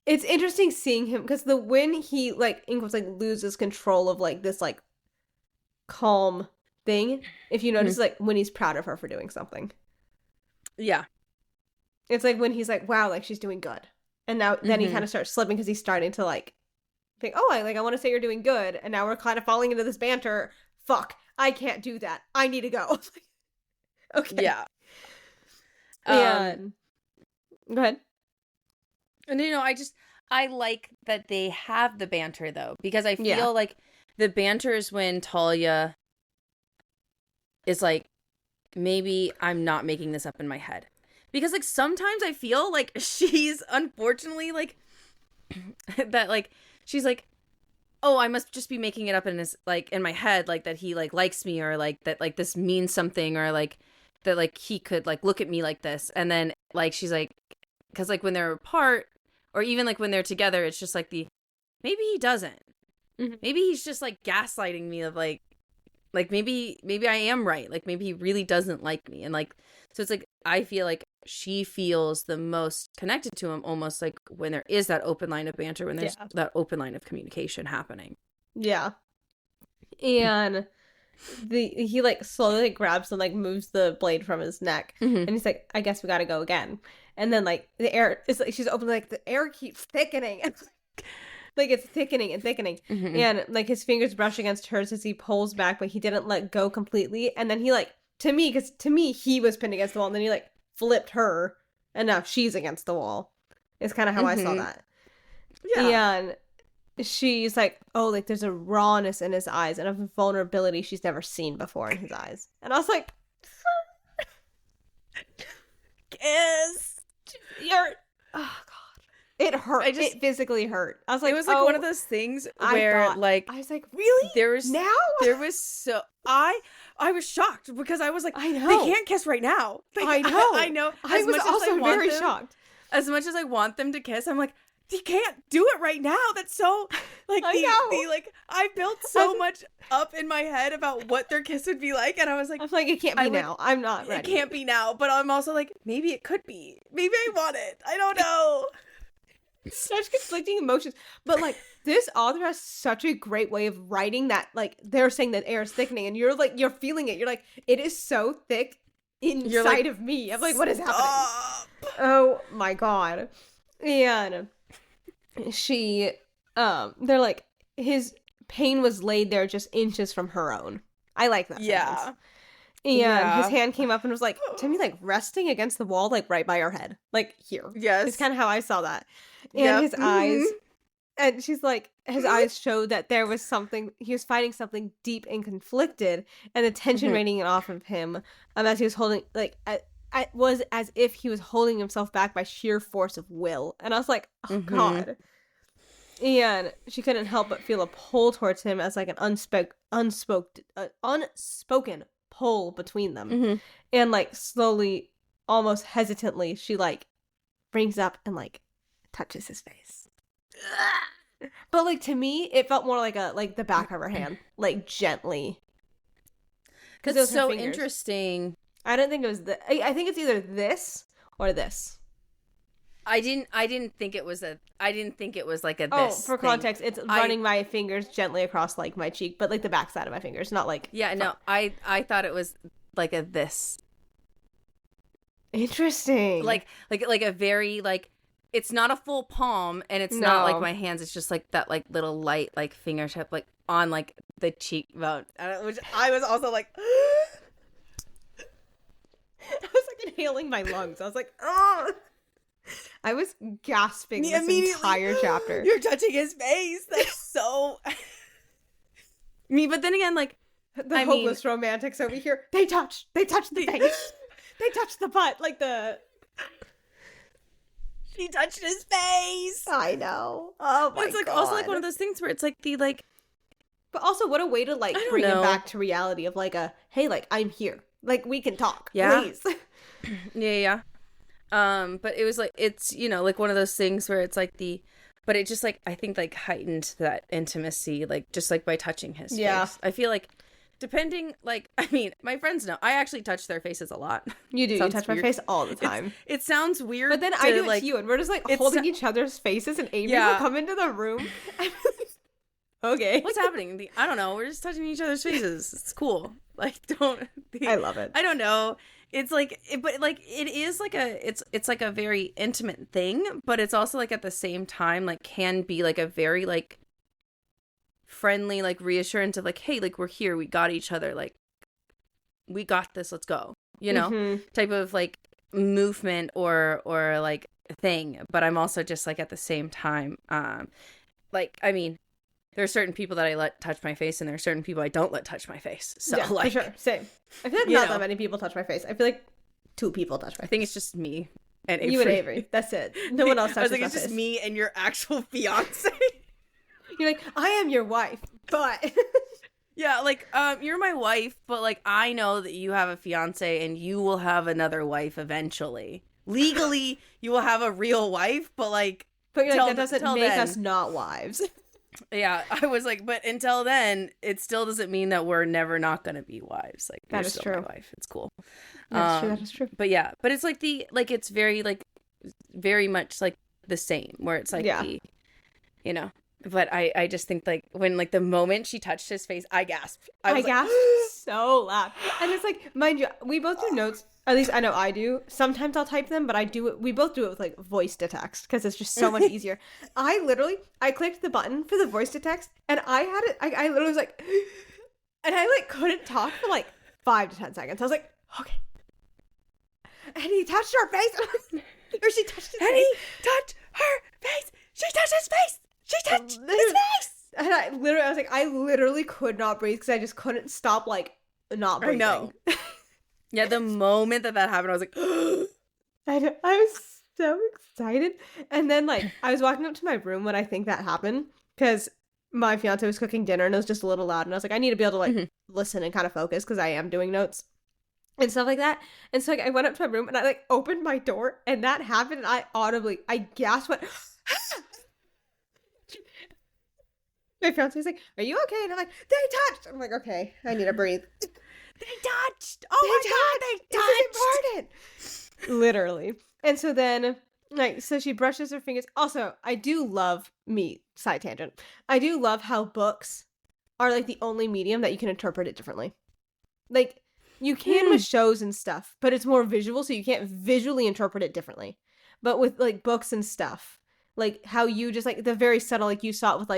It's interesting seeing him, because when he, like, in quotes, like, loses control of, like, this, like, calm thing, if you notice, like, when he's proud of her for doing something. Yeah. It's like when he's like, wow, like, she's doing good. And now, then he kind of starts slipping because he's starting to, like, think, oh, I want to say you're doing good. And now we're kind of falling into this banter. Fuck, I can't do that. I need to go. Okay. Yeah. And go ahead. And, I like that they have the banter, though, because I feel like the banter is when Talia is like, maybe I'm not making this up in my head. Because, like, sometimes I feel like she's unfortunately, like, that, like, she's like, oh, I must just be making it up in his, like, in my head, like, that he, like, likes me, or, like, that, like, this means something, or, like, that, like, he could, like, look at me like this. And then, like, she's like, because, like, when they're apart, or even, like, when they're together, it's just, like, maybe he doesn't. Mm-hmm. Maybe he's just, like, gaslighting me of, like, maybe I am right. Like, maybe he really doesn't like me. And, like, so it's, like, I feel like she feels the most connected to him, almost, like, when there is that open line of banter, when there's that open line of communication happening. Yeah. And he, like, slowly, like, grabs and, like, moves the blade from his neck. And he's like, I guess we gotta go again. And then, like, the air is, like, she's open, like, the air keeps thickening. Like, it's thickening and thickening. And, like, his fingers brush against hers as he pulls back, but he didn't let go completely. And then he, like, to me, he was pinned against the wall, and then he, like, flipped her, and now she's against the wall. It's kind of how I saw that. Yeah. And she's like, oh, like, there's a rawness in his eyes and a vulnerability she's never seen before in his eyes. And I was like, Kiss. You're... Oh, God. It hurt. It physically hurt. I was like, it was like one of those things where I was like, really? There was I was shocked because I was like, I know. They can't kiss right now. Like, I know. I know. I was also very shocked. As much as I want them to kiss, I'm like, you can't do it right now. That's so, like, I built so much up in my head about what their kiss would be like, and I was like, it can't be now. I'm not ready. It can't be now, but I'm also like, maybe it could be. Maybe I want it. I don't know. Such conflicting emotions. But, like, this author has such a great way of writing that, like, they're saying that air is thickening, and you're like, you're feeling it. You're like, it is so thick inside of me. I'm like, what is happening? Oh my God. And she, they're like, his pain was laid there just inches from her own. I like that sentence. And his hand came up and was like, to me, like, resting against the wall, like, right by her head. Like, here. Yes. It's kind of how I saw that. And his eyes, and she's like, his eyes showed that there was something, he was fighting something deep and conflicted, and the tension radiating off of him, as he was holding, like, it was as if he was holding himself back by sheer force of will. And I was like, oh, God. And she couldn't help but feel a pull towards him as, like, an unspoken pull between them. And, like, slowly, almost hesitantly, she, like, brings up and, like, touches his face. But, like, to me, it felt more like the back of her hand, like, gently. Because it was so interesting. I don't think it was I think it's either this or this. I didn't think it was like a this. Oh, for context, it's running my fingers gently across, like, my cheek, but, like, the back side of my fingers, not like... Yeah, no, I thought it was like a this. Interesting. Like a very, like, it's not a full palm, and it's not like my hands, it's just like that, like, little light, like, fingertip, like, on, like, the cheekbone, which I was also like... I was, like, inhaling my lungs. I was like, oh. I was gasping this entire chapter. You're touching his face. That's so... but then again, like... The hopeless romantics over here. They touch the face. They touch the butt. Like the... She touched his face. I know. Oh my God. It's, like, also, like, one of those things where it's, like, the, like... But also, what a way to, like, bring it back to reality of, like, hey, like, I'm here. Like, we can talk. Yeah. Please. Yeah. But it was, like, it's, like, one of those things where it's, like, but it just, like, I think, like, heightened that intimacy, like, just, like, by touching his face. I feel like depending, like, I mean, my friends know. I actually touch their faces a lot. You do. You touch weird. my face all the time. It sounds weird. But then I do it to you, and we're just, like, holding each other's faces, and Amy will come into the room. Okay. What's happening? I don't know. We're just touching each other's faces. It's cool. Like, I love it. I don't know. It's like, but like, it is like it's like a very intimate thing, but it's also like at the same time, like, can be like a very like friendly, like reassurance of like, hey, like, we're here. We got each other. Like, we got this. Let's go. You know, type of like movement or like thing. But I'm also just like at the same time, like, I mean, there are certain people that I let touch my face, and there are certain people I don't let touch my face. So, yeah, like, for sure. Same. I feel like not that many people touch my face. I feel like 2 people touch my face. I think it's just me and Avery. You and Avery. That's it. No one else touches my face. I was like, it's just me and your actual fiance. You're like, I am your wife, but... Yeah, like, you're my wife, but, like, I know that you have a fiance, and you will have another wife eventually. Legally, you will have a real wife, but, like... But you're like, that doesn't make us not wives. Yeah, I was like, but until then, it still doesn't mean that we're never not gonna be wives. Like, that is still true. My wife. It's cool. That is true. But yeah, but it's like it's very like very much like the same, where it's like you know. But I just think like when like the moment she touched his face, I gasped. I gasped so loud, and it's like, mind you, we both do notes. At least I know I do. Sometimes I'll type them, but I do it. We both do it with like voice to text because it's just so much easier. I clicked the button for the voice to text, and I had it. I literally was like, and I like couldn't talk for like 5 to 10 seconds. I was like, okay. And he touched her face, or she touched his face. And he touched her face. She touched his face. She touched his face. And I literally could not breathe because I just couldn't stop like not breathing. I know. Yeah, the moment that happened, I was like, I was so excited. And then, like, I was walking up to my room when I think that happened because my fiance was cooking dinner and it was just a little loud. And I was like, I need to be able to, like, listen and kind of focus because I am doing notes and stuff like that. And so, like, I went up to my room and I, like, opened my door and that happened. And I gasped, went, my fiance was like, are you okay? And I'm like, they touched. I'm like, okay, I need to breathe. They touched. Oh my God, they touched. It's important. Literally. And so then, like, so she brushes her fingers. Also, I do love side tangent. I do love how books are like the only medium that you can interpret it differently. Like, you can with shows and stuff, but it's more visual, so you can't visually interpret it differently. But with like books and stuff, like how you just like the very subtle, like you saw it with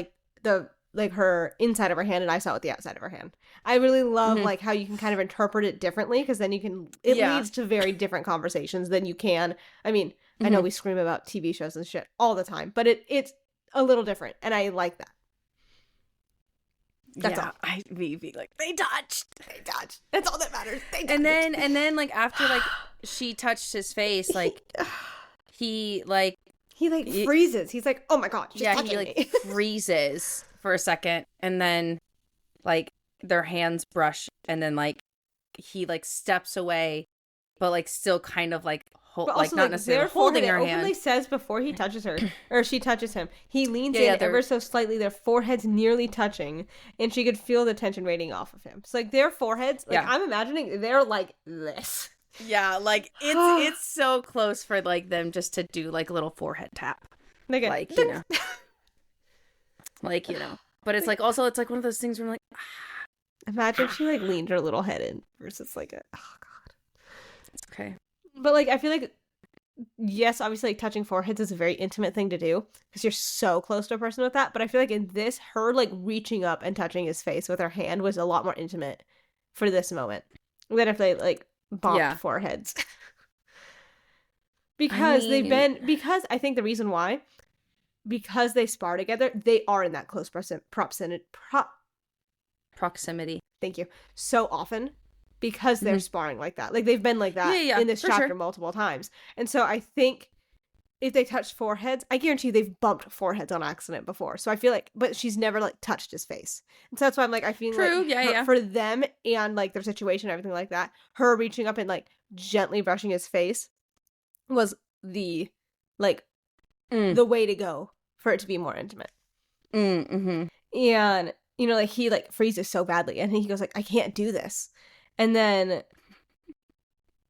like her inside of her hand and I saw it with the outside of her hand. I really love like how you can kind of interpret it differently because then it leads to very different conversations than you can. I mean, I know we scream about TV shows and shit all the time, but it's a little different and I like that. That's all. Me being like, they touched. That's all that matters. They touched. And then like after like she touched his face, like he freezes. He's like, oh my God, she's touching he like me. freezes for a second, and then like their hands brush, and then like he like steps away, but like still kind of like like not necessarily holding her hand. It openly says before he touches her or she touches him, he leans in ever so slightly. Their foreheads nearly touching, and she could feel the tension radiating off of him. So like their foreheads, like I'm imagining they're like this. Yeah, like it's so close for like them just to do like a little forehead tap, like you know, like you know. But it's like also it's like one of those things where I'm like, imagine if she like leaned her little head in versus like oh God, it's okay. But like I feel like yes, obviously like touching foreheads is a very intimate thing to do because you're so close to a person with that. But I feel like in this, her like reaching up and touching his face with her hand was a lot more intimate for this moment than if they like bumped foreheads. Because because I think the reason why, because they spar together, they are in that close proximity. Thank you. So often because they're sparring like that. Like they've been like that in this chapter multiple times. And so I think if they touched foreheads, I guarantee you they've bumped foreheads on accident before. So I feel like, but she's never like touched his face. And so that's why I'm like, I feel like for them and like their situation and everything like that, her reaching up and like gently brushing his face was the like the way to go for it to be more intimate. And you know, like, he, like, freezes so badly, and he goes, like, I can't do this. And then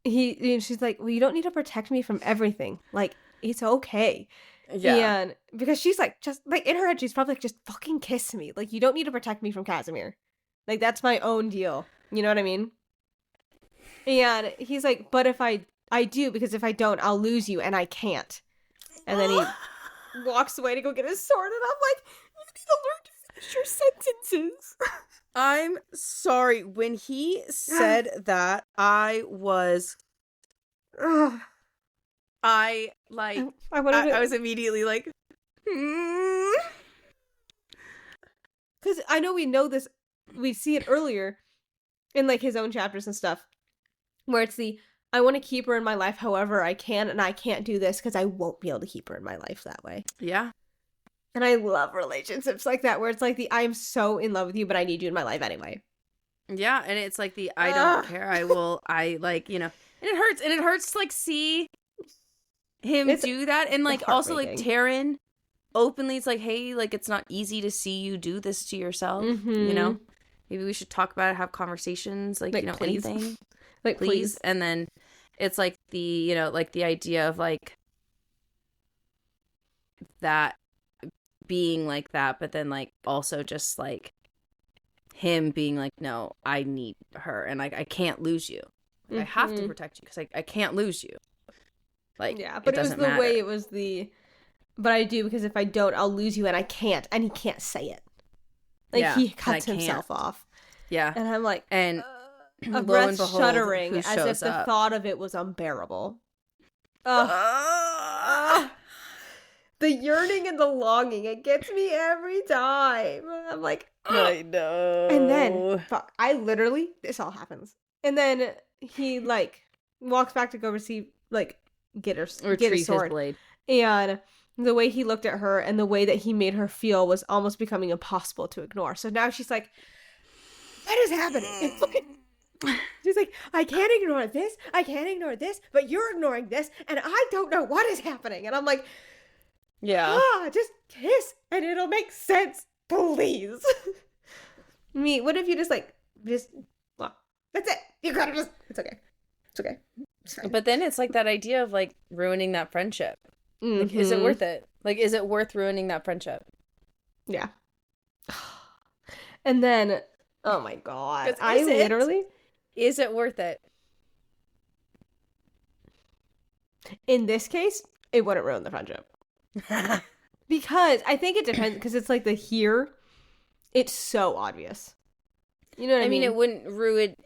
she's like, well, you don't need to protect me from everything. Like, it's okay. Yeah. And because she's, like, just, like, in her head, she's probably like, just fucking kiss me. Like, you don't need to protect me from Casimir. Like, that's my own deal. You know what I mean? And he's like, but if I do, because if I don't, I'll lose you, and I can't. And then he walks away to go get his sword, and I'm like, you need to learn to finish your sentences. I'm sorry. When he said that, I was... I was immediately like... Because I know we know this, we see it earlier in, like, his own chapters and stuff, where it's I want to keep her in my life however I can, and I can't do this because I won't be able to keep her in my life that way. Yeah. And I love relationships like that, where it's like I'm so in love with you, but I need you in my life anyway. Yeah, and it's like I don't care, and it hurts to, like, see him do that, and, like, also, like, Taryn openly, it's like, hey, like, it's not easy to see you do this to yourself, you know? Maybe we should talk about it, have conversations, like, you know, please. anything. Like, please. And then it's like the idea of, like, that being like that, but then, like, also just, like, him being like, no, I need her, and, like, I can't lose you. Like, I have to protect you because I can't lose you. Like, yeah, but it was the way it was but I do, because if I don't, I'll lose you, and I can't, and he can't say it. Like, he cuts himself off. Yeah. And I'm like, and a breath shuddering as if the thought of it was unbearable. The yearning and the longing, it gets me every time. I'm like, I know. And then, this all happens. And then he, like, walks back to go receive, like, get his sword. His blade. And the way he looked at her and the way that he made her feel was almost becoming impossible to ignore. So now she's like, what is happening? She's like, I can't ignore this, but you're ignoring this, and I don't know what is happening. And I'm like, just kiss, and it'll make sense, please. What if you just well, that's it. You gotta it's okay. It's okay. It's fine. But then it's like that idea of, like, ruining that friendship. Like, is it worth it? Like, is it worth ruining that friendship? Yeah. And then, oh my god. Is it worth it? In this case, it wouldn't ruin the friendship. Because I think it depends, because it's like it's so obvious. You know what I mean? It wouldn't ruin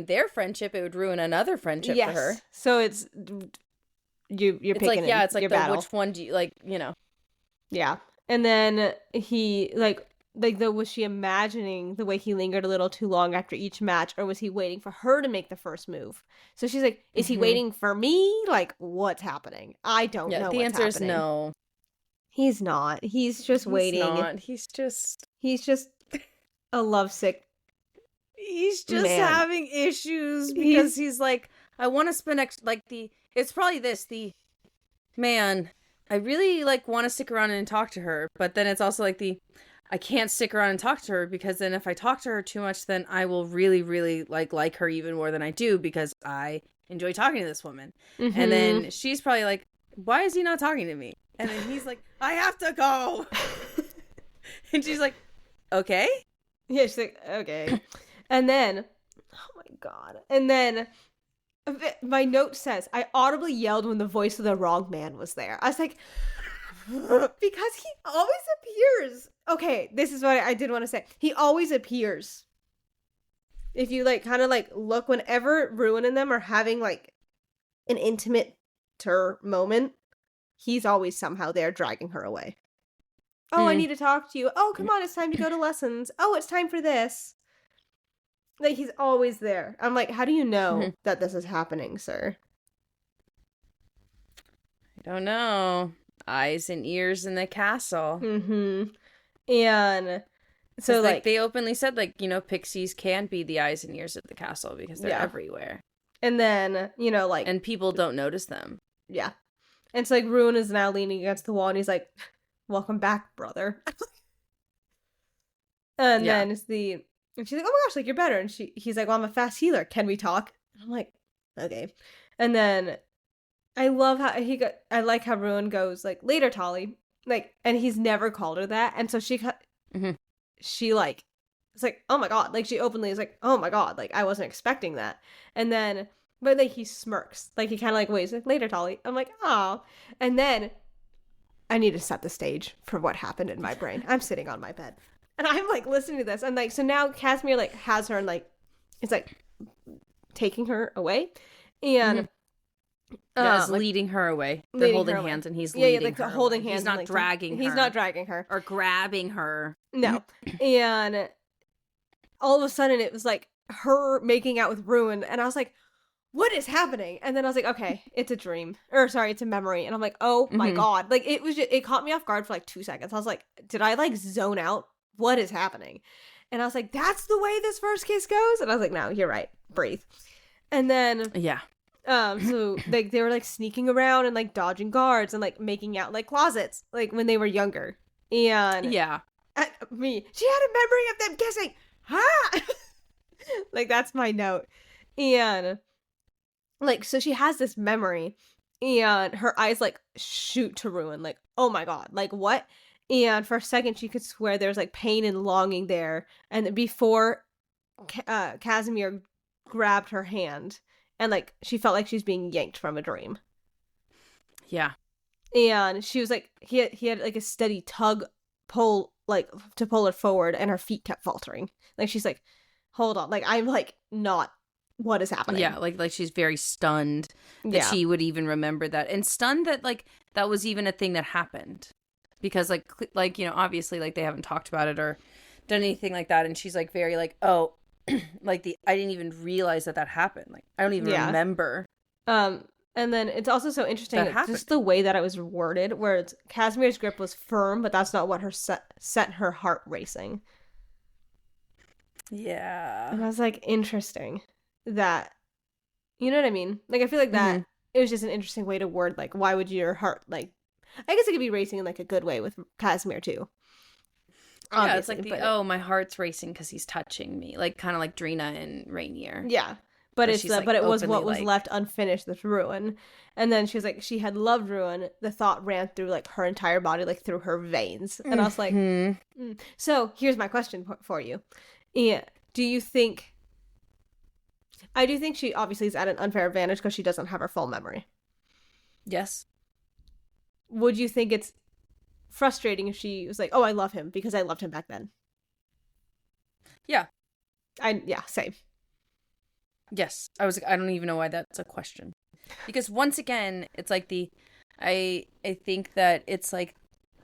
their friendship, it would ruin another friendship for her. So it's you're picking, like, it's like your battle. Which one do you, like, you know? Yeah. And then he, was she imagining the way he lingered a little too long after each match, or was he waiting for her to make the first move? So she's like, is he waiting for me? Like, what's happening? I don't know what's happening. The answer is no. He's not. He's just waiting. He's just a lovesick He's just having issues because he's like, I want to spend it's probably man, I really, like, want to stick around and talk to her, but then it's also like I can't stick around and talk to her, because then if I talk to her too much, then I will really, really like her even more than I do, because I enjoy talking to this woman. And then she's probably like, why is he not talking to me? And then he's like, I have to go. And she's like, okay. Yeah, she's like, okay. And then, oh my god. And then my note says, I audibly yelled when the voice of the wrong man was there. I was like, because he always appears. Okay, this is what I did want to say. He always appears. If you, like, kind of, like, look, whenever Ruin and them are having, like, an intimate moment, he's always somehow there dragging her away. Oh, I need to talk to you. Oh, come on, it's time to go to lessons. Oh, it's time for this. Like, he's always there. I'm like, how do you know that this is happening, sir? I don't know. Eyes and ears in the castle. And so, like, they openly said, like, you know, pixies can be the eyes and ears of the castle because they're everywhere. And then, you know, like, and people don't notice them. Yeah. And so, like, Ruin is now leaning against the wall, and he's like, welcome back, brother. And then and she's like, oh my gosh, like, you're better. And he's like, well, I'm a fast healer. Can we talk? And I'm like, okay. And then I love how I like how Ruin goes, like, later, Tolly. Like, and he's never called her that. And so she like, it's like, oh my God. Like, she openly is like, oh my God. Like, I wasn't expecting that. And then, but like, he smirks. Like, he kind of like waves, like, later, Tolly. I'm like, oh. And then I need to set the stage for what happened in my brain. I'm sitting on my bed. And I'm like listening to this. And like, so now Casimir like has her and like, it's like taking her away. And like, leading her away. They're holding hands and he's leading her holding away. hands. He's not like, dragging her. He's not dragging her. Or grabbing her. No. And all of a sudden it was like her making out with Ruin. And I was like, what is happening? And then I was like, okay, it's a dream. Or sorry, it's a memory. And I'm like, oh my God. Like, it caught me off guard for like 2 seconds. I was like, did I like zone out? What is happening? And I was like, that's the way this first kiss goes? And I was like, no, you're right. Breathe. And then so like they were like sneaking around and like dodging guards and like making out like closets, like when they were younger. And she had a memory of them kissing. Huh? Like, that's my note. And like, so she has this memory and her eyes like shoot to Ruin, like, oh my God, like what? And for a second, she could swear there's like pain and longing there. And before Casimir grabbed her hand, and like she felt like she was being yanked from a dream. Yeah. And she was like, he had like a steady pull, like to pull her forward, and her feet kept faltering. Like, she's like, hold on, like, I'm like not. What is happening? Yeah, like she's very stunned that she would even remember that, and stunned that like that was even a thing that happened. Because like you know, obviously like they haven't talked about it or done anything like that, and she's like very like, oh, like I didn't even realize that happened. Like, I don't even remember. And then it's also so interesting just the way that it was worded, where it's Casimir's grip was firm, but that's not what set her heart racing. Yeah. And I was like, interesting that, you know what I mean? Like, I feel like that it was just an interesting way to word, like, why would your heart, like, I guess it could be racing in like a good way with Casimir too. Yeah, it's like my heart's racing because he's touching me, like kind of like Drina and Rainier. Yeah, but it was what was left unfinished with Ruin, and then she was like, she had loved Ruin. The thought ran through like her entire body, like through her veins, and I was like, So here's my question for you. Yeah, do you think? I do think she obviously is at an unfair advantage because she doesn't have her full memory. Yes. Would you think it's frustrating if she was like, oh, I love him because I loved him back then? Yeah. Same. Yes. I don't even know why that's a question. Because once again, it's like I think that it's like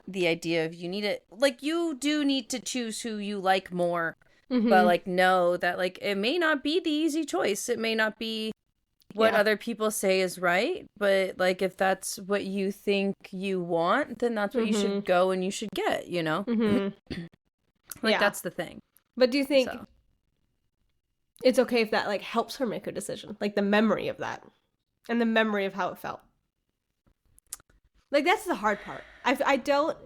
the idea of you do need to choose who you like more, but like know that like it may not be the easy choice. It may not be what other people say is right, but like if that's what you think you want, then that's what you should go and you should get, you know? That's the thing. But do you think it's okay if that like helps her make a decision? Like the memory of that and the memory of how it felt. Like, that's the hard part. I don't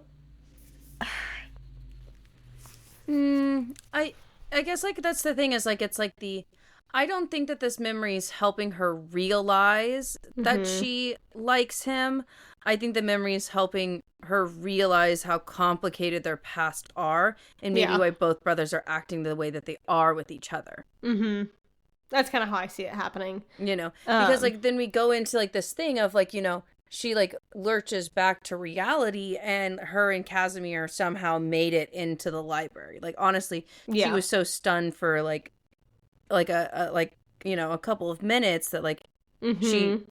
I guess like that's the thing is like it's like I don't think that this memory is helping her realize that she likes him. I think the memory is helping her realize how complicated their past are and maybe why both brothers are acting the way that they are with each other. That's kind of how I see it happening. You know, because like then we go into like this thing of like, you know, she like lurches back to reality and her and Casimir somehow made it into the library. Like, honestly, she was so stunned for like a you know, a couple of minutes that like she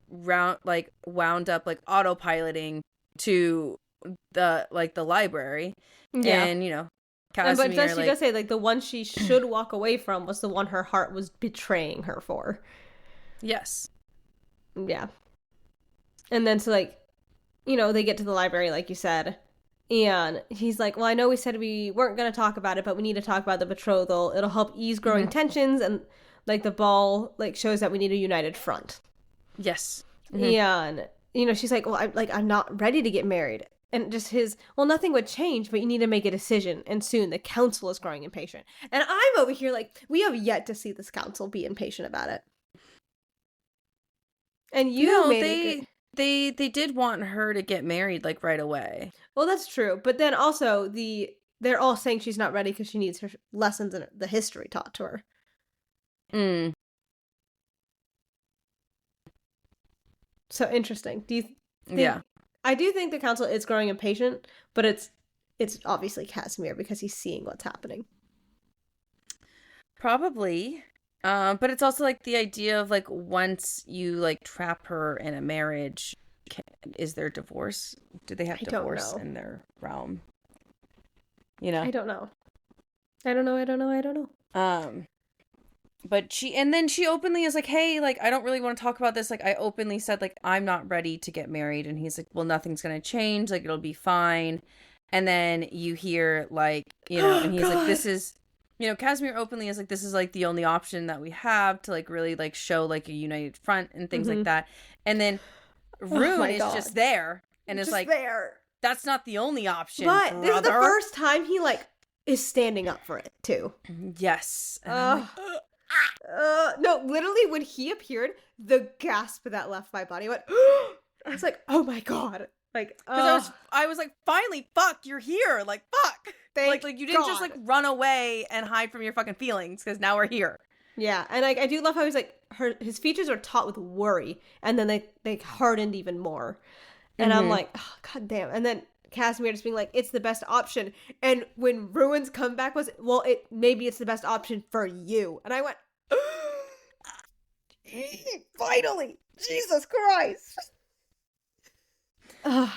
wound up like autopiloting to the library. And you know, Casimir, but she does say like the one she should walk away from was the one her heart was betraying her for. Yes. Yeah. And then so like, you know, they get to the library like you said, and he's like, well, I know we said we weren't going to talk about it, but we need to talk about the betrothal. It'll help ease growing tensions, and like the ball like shows that we need a united front. Yes. And you know, she's like, well, I'm not ready to get married. And just nothing would change, but you need to make a decision, and soon the council is growing impatient. And I'm over here like, we have yet to see this council be impatient about it. And they did want her to get married like right away. Well, that's true, but then also they're all saying she's not ready because she needs her lessons in the history taught to her. So interesting. Do you think, yeah. I do think the council is growing impatient, but it's obviously Casimir because he's seeing what's happening. Probably. But it's also like the idea of like once you like trap her in a marriage, is there divorce? Do they have divorce in their realm? You know? I don't know. I don't know. But she openly is like, hey, like, I don't really want to talk about this. Like, I openly said, like, I'm not ready to get married. And he's like, well, nothing's going to change. Like, it'll be fine. And then you hear, like, you know, and he's like, this is, you know, Casimir openly is like, this is, like, the only option that we have to, like, really, like, show, like, a united front and things like that. And then Rune is just there and is like, that's not the only option, But brother. This is the first time he, like, is standing up for it, too. Yes. No, literally when he appeared, the gasp that left my body went, I was like, oh my god. Like, because I was like, finally, fuck, you're here. Like, fuck. Like you didn't just like run away and hide from your fucking feelings because now we're here. Yeah, and like I do love how he's like, his features are taut with worry, and then they hardened even more. And I'm like, oh, god damn. And then Casimir just being like, it's the best option. And when Ruin's comeback was, well, maybe it's the best option for you. And I went, finally, Jesus Christ.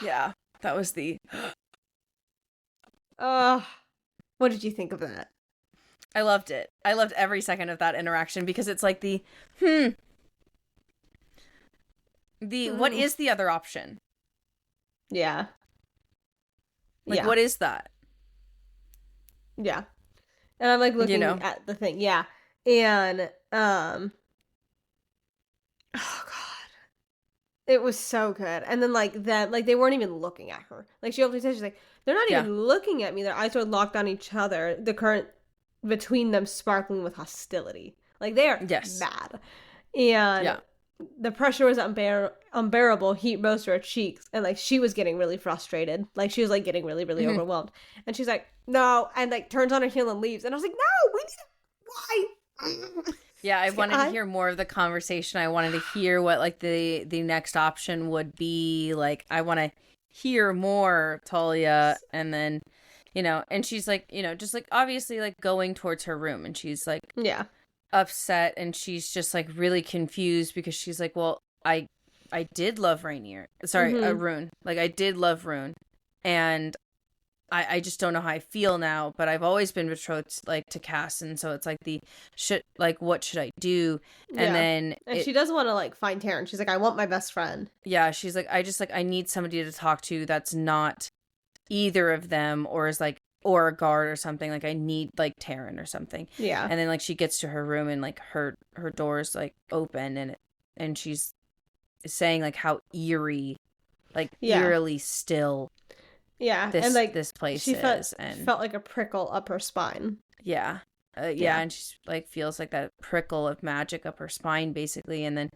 Yeah, that was the. What did you think of that? I loved it. I loved every second of that interaction because it's like what is the other option? Yeah. Like, what is that? Yeah. And I'm like looking at the thing. Yeah. And, oh God. It was so good. And then like they weren't even looking at her. Like she openly said, she's like, they're not even looking at me. Their eyes are locked on each other. The current between them sparkling with hostility. Like they are mad. And the pressure was unbearable. Heat rose to her cheeks, and like she was getting really frustrated. Like she was like getting really, really overwhelmed. And she's like, "No," and like turns on her heel and leaves. And I was like, "No, we need why?" Yeah, I wanted to hear more of the conversation. I wanted to hear what like the next option would be. Like I want to hear more, Talia, and then and she's like, just like obviously like going towards her room, and she's like, upset, and she's just like really confused because she's like, well, I did love Rune. Like I did love Rune, and I just don't know how I feel now, but I've always been betrothed like to Cass, and so it's like what should I do? And then she doesn't want to like find Taryn. She's like, I want my best friend. Yeah, she's like, I need somebody to talk to that's not either of them, or is like, or a guard or something. Like I need like Taryn or something. Yeah. And then like she gets to her room, and like her door's like open, and she's saying like how eerily still this place is, and felt like a prickle up her spine. And she like feels like that prickle of magic up her spine basically. And then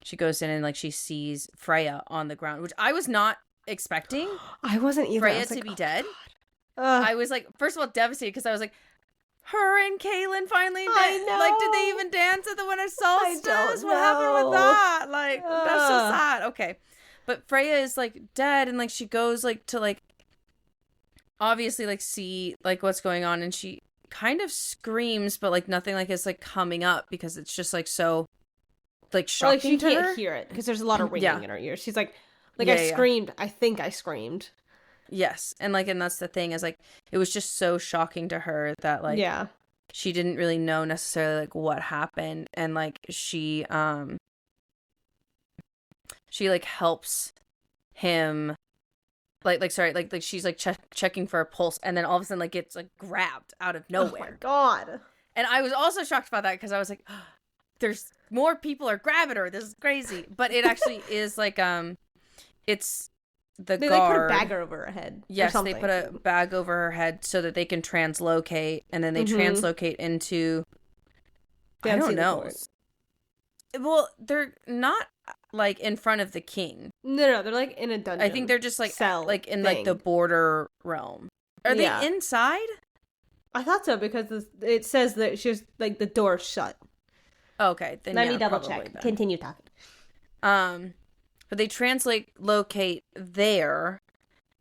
she goes in and like she sees Freya on the ground, which I was not expecting. I wasn't either. Freya to be dead. I was like, first of all, devastated because I was like, her and Kaylin finally like, did they even dance at the winter solstice? What happened with that? Like, that's so sad. Okay, but Freya is like dead, and like she goes like to like obviously like see like what's going on, and she kind of screams, but like nothing like is like coming up because it's just like so like shocking. Like she can't hear it because there's a lot of ringing in her ears. She's like I screamed. I think I screamed. Yes, and that's the thing is like it was just so shocking to her that like she didn't really know necessarily like what happened, and like she like helps him like she's like checking for a pulse, and then all of a sudden like gets like grabbed out of nowhere. Oh my god! And I was also shocked about that because I was like, oh, there's more people are grabbing her. This is crazy, but it actually is like it's the they guard. They put a bag over her head. Yes, they put a bag over her head so that they can translocate, and then they translocate into. I don't know. Well, they're not like in front of the king. No, they're like in a dungeon. I think they're just like cell like in thing. like the border realm. Are they inside? I thought so because it says that she was like the door shut. Okay, then let me double check. Then. Continue talking. But they locate there,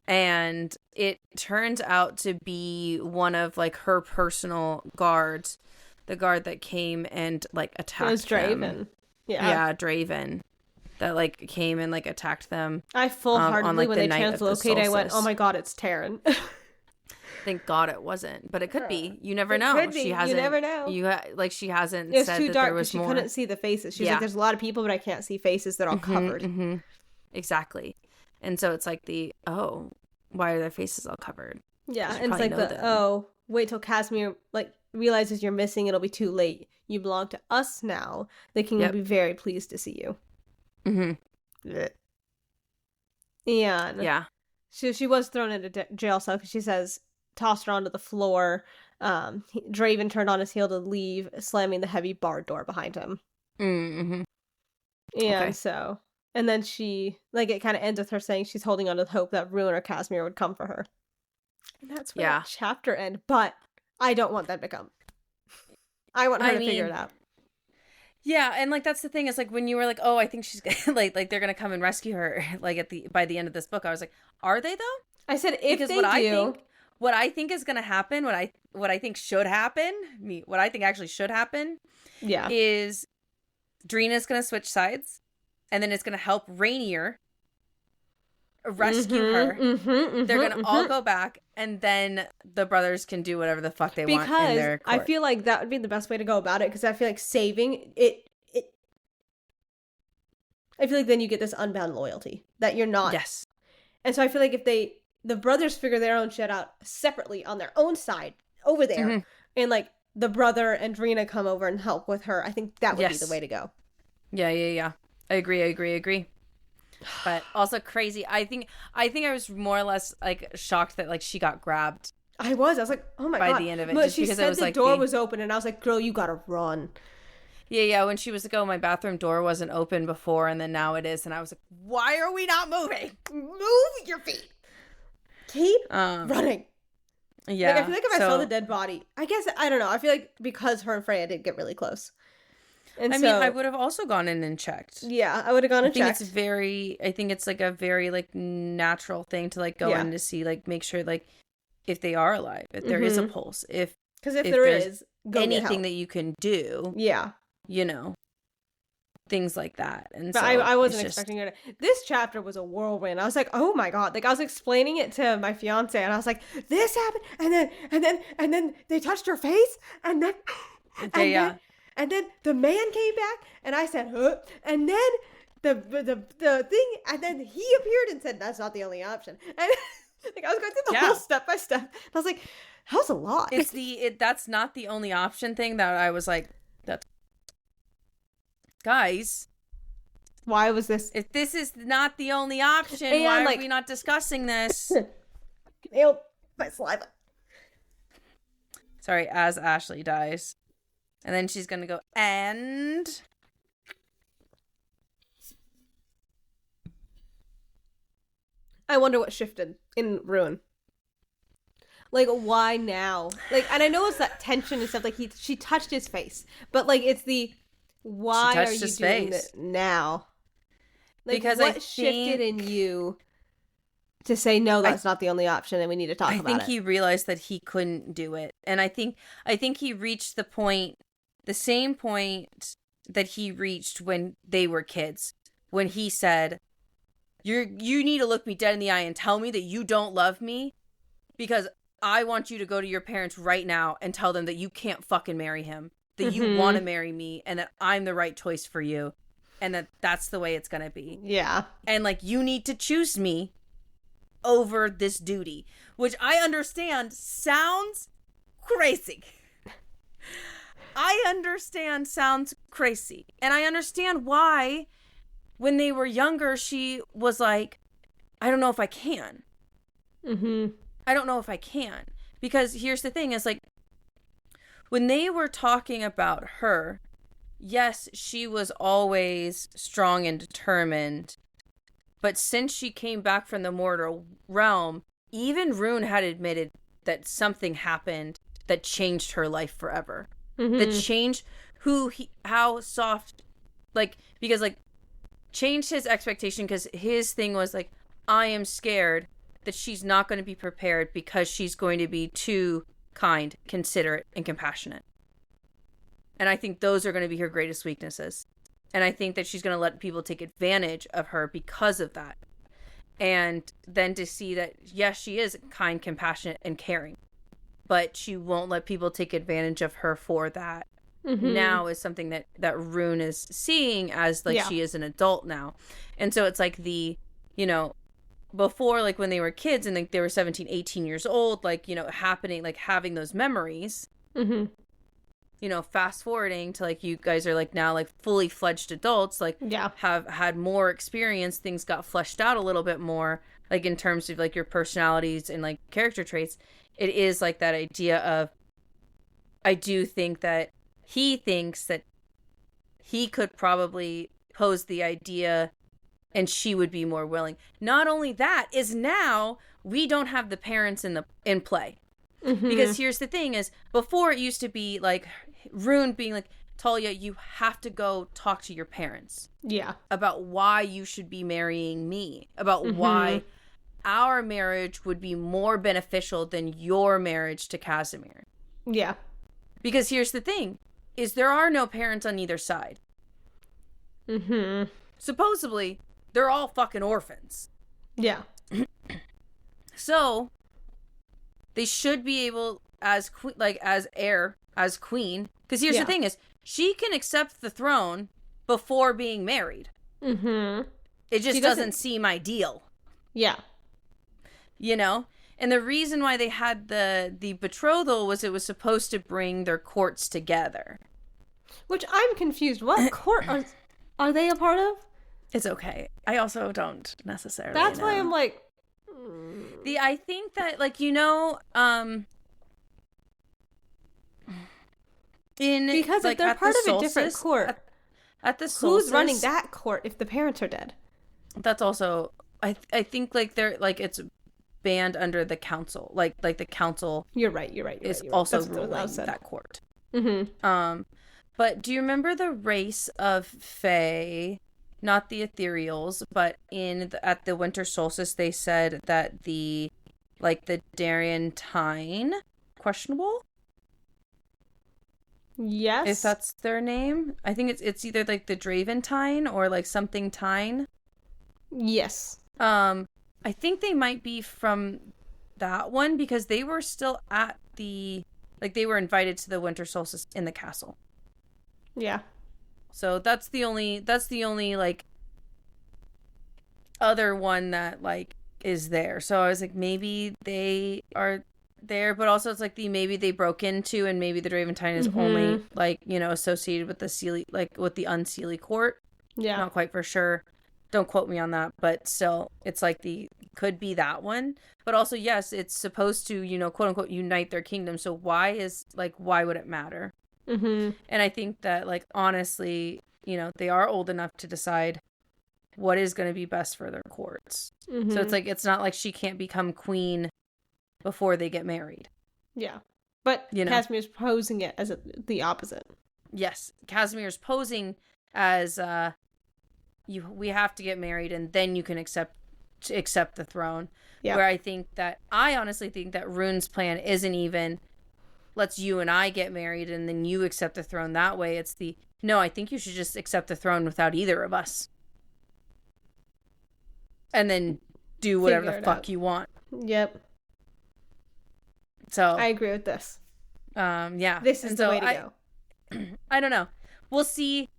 and it turns out to be one of like her personal guards, the guard that came and like attacked it was Draven. Them. Yeah, Draven. That like came and like attacked them. I full-heartedly when they translocate, I went, "Oh my god, it's Taryn." Thank God it wasn't, but it could be. You never know. Could be. She hasn't. You never know. She hasn't it's said too that dark there was she more. couldn't see the faces. She's like, "There's a lot of people, but I can't see faces. They're all covered." Mm-hmm. Exactly, and so it's like why are their faces all covered? Yeah, and it's like wait till Casimir like realizes you're missing. It'll be too late. You belong to us now. The king will be very pleased to see you. Mm-hmm. Yeah. She was thrown into jail cell because she says. Tossed her onto the floor. Draven turned on his heel to leave, slamming the heavy barred door behind him. Mm-hmm. And and then she, like, it kind of ends with her saying she's holding on to the hope that Ruin or Casimir would come for her. And that's where that chapter ends. But I don't want them to come. I want her to figure it out. Yeah, and like that's the thing is like when you were like, oh, I think she's like they're gonna come and rescue her like by the end of this book, I was like, are they though? I said if they do. What I think is going to happen, what I think should happen, what I think actually should happen, is Drina's going to switch sides, and then it's going to help Rainier rescue her. They're going to all go back, and then the brothers can do whatever the fuck they want in their court. I feel like that would be the best way to go about it, because I feel like saving it. I feel like then you get this unbound loyalty that you're not. Yes. And so I feel like if the brothers figure their own shit out separately on their own side over there, and like the brother and Drina come over and help with her, I think that would be the way to go. Yeah. I agree. But also crazy. I think I was more or less like shocked that like she got grabbed. I was like, oh my god. By the end of it, but she said the door was open, and I was like, girl, you gotta run. Yeah. When she was like, oh, my bathroom door wasn't open before, and then now it is, and I was like, why are we not moving? Move your feet. Keep running. Yeah. Like, I feel like if I saw the dead body, I guess, I don't know. I feel like because her and Freya did get really close. And I would have also gone in and checked. Yeah, I would have gone and checked. I think it's like a very like natural thing to like go in to see, like make sure like if they are alive, if there is a pulse, because if there is anything that you can do. Yeah. You know. Things like that. And but so I wasn't expecting her to. This chapter was a whirlwind. I was like, oh my god. Like I was explaining it to my fiance, and I was like, this happened, and then they touched her face, and then the man came back, and I said, huh? And then the thing, and then he appeared and said, that's not the only option. And like I was going through the whole step by step. I was like, that was a lot. It's that's not the only option thing that I was like, that's guys, why was this? If this is not the only option, and why are we not discussing this? Ew, my saliva. Sorry, as Ashley dies. And then she's gonna go, and I wonder what shifted in Ruin. Like, why now? Like, and I know it's that tension and stuff. Like, she touched his face, but like, it's the why are you doing it now? Like, because what shifted in you to say no? That's not the only option, and we need to talk about it. I think he realized that he couldn't do it, and I think he reached the point, the same point that he reached when they were kids, when he said, "You need to look me dead in the eye and tell me that you don't love me, because I want you to go to your parents right now and tell them that you can't fucking marry him, that you want to marry me, and that I'm the right choice for you, and that's the way it's gonna be." Yeah. And like, you need to choose me over this duty, which I understand sounds crazy. I understand sounds crazy. And I understand why when they were younger, she was like, I don't know if I can. Mm-hmm. I don't know if I can. Because here's the thing is, like, when they were talking about her, yes, she was always strong and determined. But since she came back from the mortal realm, even Rune had admitted that something happened that changed her life forever. Mm-hmm. That changed how soft, like, because, like, changed his expectation, because his thing was, like, I am scared that she's not going to be prepared because she's going to be too kind, considerate, and compassionate. And I think those are going to be her greatest weaknesses. And I think that she's going to let people take advantage of her because of that. And then to see that, yes, she is kind, compassionate, and caring. But she won't let people take advantage of her for that. Mm-hmm. Now is something that Rune is seeing as, like, she is an adult now. And so it's like before, like, when they were kids and, like, they were 17, 18 years old, like, happening, like, having those memories. Mm-hmm. Fast forwarding to, like, you guys are, like, now, like, fully fledged adults, like, have had more experience, things got fleshed out a little bit more, like, in terms of, like, your personalities and, like, character traits. It is, like, that idea of, I do think that he thinks that he could probably pose the idea and she would be more willing. Not only that, is now we don't have the parents in play. Mm-hmm. Because here's the thing is, before it used to be, like, Rune being like, Talia, you have to go talk to your parents. Yeah. About why you should be marrying me. About why our marriage would be more beneficial than your marriage to Casimir. Yeah. Because here's the thing, is there are no parents on either side. Mm-hmm. Supposedly, they're all fucking orphans. Yeah. So, they should be able, as queen, because here's the thing is, she can accept the throne before being married. Mm-hmm. It just doesn't seem ideal. Yeah. And the reason why they had the betrothal was it was supposed to bring their courts together. Which I'm confused. What court are they a part of? It's okay. I also don't necessarily That's know. why I'm like... I think that, like, because, like, if they're part of a different court, at the solstice, who's running that court if the parents are dead? That's also, I think, like, they're, like, it's banned under the council, like the council. You're right. Is also ruling that court. Mm-hmm. But do you remember the race of Fae? Not the ethereals, but at the winter solstice, they said that the Darien Tyne, questionable. Yes, if that's their name. I think it's either, like, the Draventine or, like, something Tyne. Yes. I think they might be from that one because they were still at they were invited to the winter solstice in the castle. Yeah. So that's the only like other one that, like, is there. So I was like, maybe they are there, but also it's like maybe they broke into, and maybe the Draventine is only, like, associated with the Seelie, like, with the Unseelie court. Yeah. Not quite for sure. Don't quote me on that, but still, it's like could be that one. But also, yes, it's supposed to, quote unquote, unite their kingdom. So why would it matter? Mm-hmm. And I think that, like, honestly, they are old enough to decide what is going to be best for their courts. Mm-hmm. So it's like, it's not like she can't become queen before they get married. Yeah. But Casimir's posing it as the opposite. Yes. Casimir's posing as, we have to get married and then you can accept the throne. Yeah. Where I honestly think that Rune's plan isn't even, let's you and I get married and then you accept the throne that way. It's no, I think you should just accept the throne without either of us. And then do whatever the fuck you want. Yep. So I agree with this. Yeah. This is the way to go. I don't know. We'll see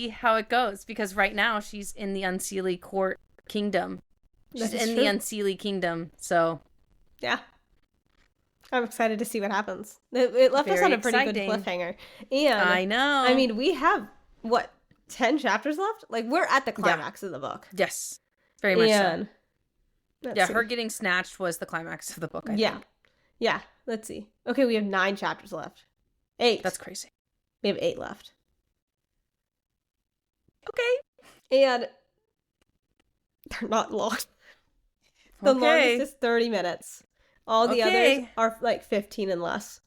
how it goes, because right now she's in the Unseelie court kingdom. She's in the Unseelie kingdom, so yeah. I'm excited to see what happens. It left us on a pretty good cliffhanger. And I know. I mean, we have 10 chapters left? Like, we're at the climax of the book. Yes. Very much so. Her getting snatched was the climax of the book, I think. Yeah, let's see. Okay, we have 9 chapters left. 8. That's crazy. We have 8 left. Okay. And they're not long. The longest is 30 minutes. All the others are like 15 and less.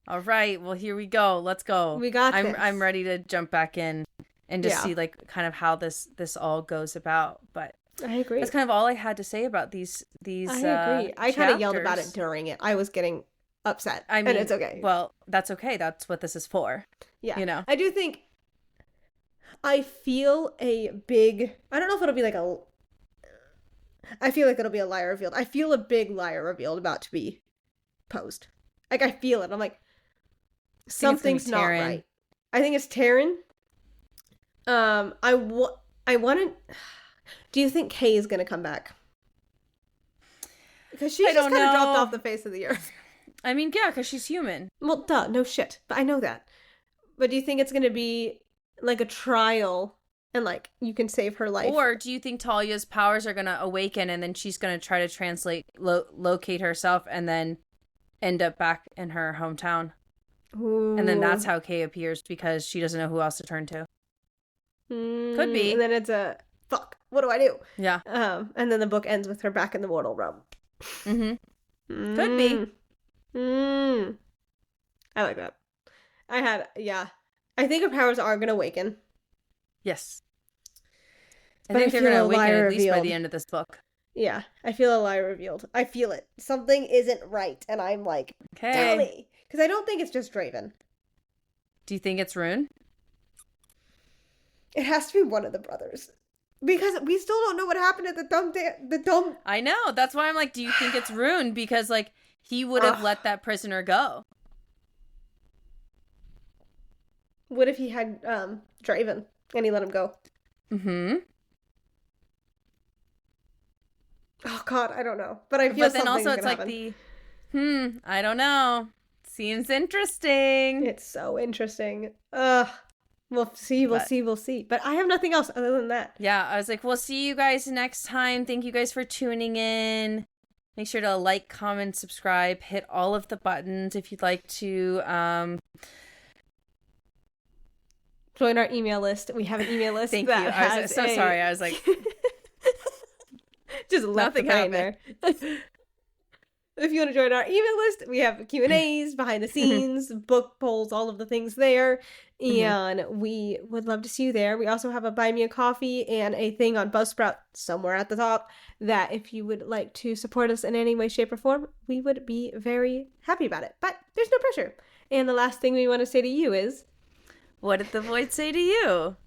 All right. Well, here we go. Let's go. We got this. I'm ready to jump back in and just see like kind of how this all goes about. But I agree. That's kind of all I had to say about these. I agree. I kind of yelled about it during it. I was getting upset. I mean, and it's okay. Well, that's okay. That's what this is for. Yeah. You know. I do think I feel a big. I don't know if it'll be like a. I feel like it'll be a lie revealed. I feel a big lie revealed about to be posed. Like, I feel it. I'm like, something's not right. I think it's Taryn. I want to... Do you think Kay is going to come back? Because she's just kind of dropped off the face of the earth. I mean, yeah, because she's human. Well, duh, no shit. But I know that. But do you think it's going to be like a trial and like you can save her life? Or do you think Talia's powers are going to awaken and then she's going to try to locate herself and then end up back in her hometown? Ooh. And then that's how Kay appears because she doesn't know who else to turn to. Could be. And then it's a, fuck, what do I do? Yeah. And then the book ends with her back in the mortal realm. Mm-hmm. Could be. I like that. I think her powers are going to awaken. Yes. I think they're going to awaken at least by the end of this book. Yeah. I feel a lie revealed. I feel it. Something isn't right. And I'm like, tell me. Because I don't think it's just Draven. Do you think it's Rune? It has to be one of the brothers. Because we still don't know what happened at the dumb... I know. That's why I'm like, do you think it's Rune? Because, like, he would have let that prisoner go. What if he had Draven and he let him go? Mm-hmm. Oh, God, I don't know. But I feel But then also it's like happen. I don't know. Seems interesting. It's so interesting. We'll see. But I have nothing else other than that. Yeah, I was like, we'll see you guys next time. Thank you guys for tuning in. Make sure to like, comment, subscribe, hit all of the buttons if you'd like to join our email list. We have an email list. Thank you. I was so sorry. I was like, just left the brain there. If you want to join our email list, we have Q&As, behind the scenes, book polls, all of the things there. And we would love to see you there. We also have a Buy Me a Coffee and a thing on Buzzsprout somewhere at the top that if you would like to support us in any way, shape, or form, we would be very happy about it. But there's no pressure. And the last thing we want to say to you is... What did the void say to you?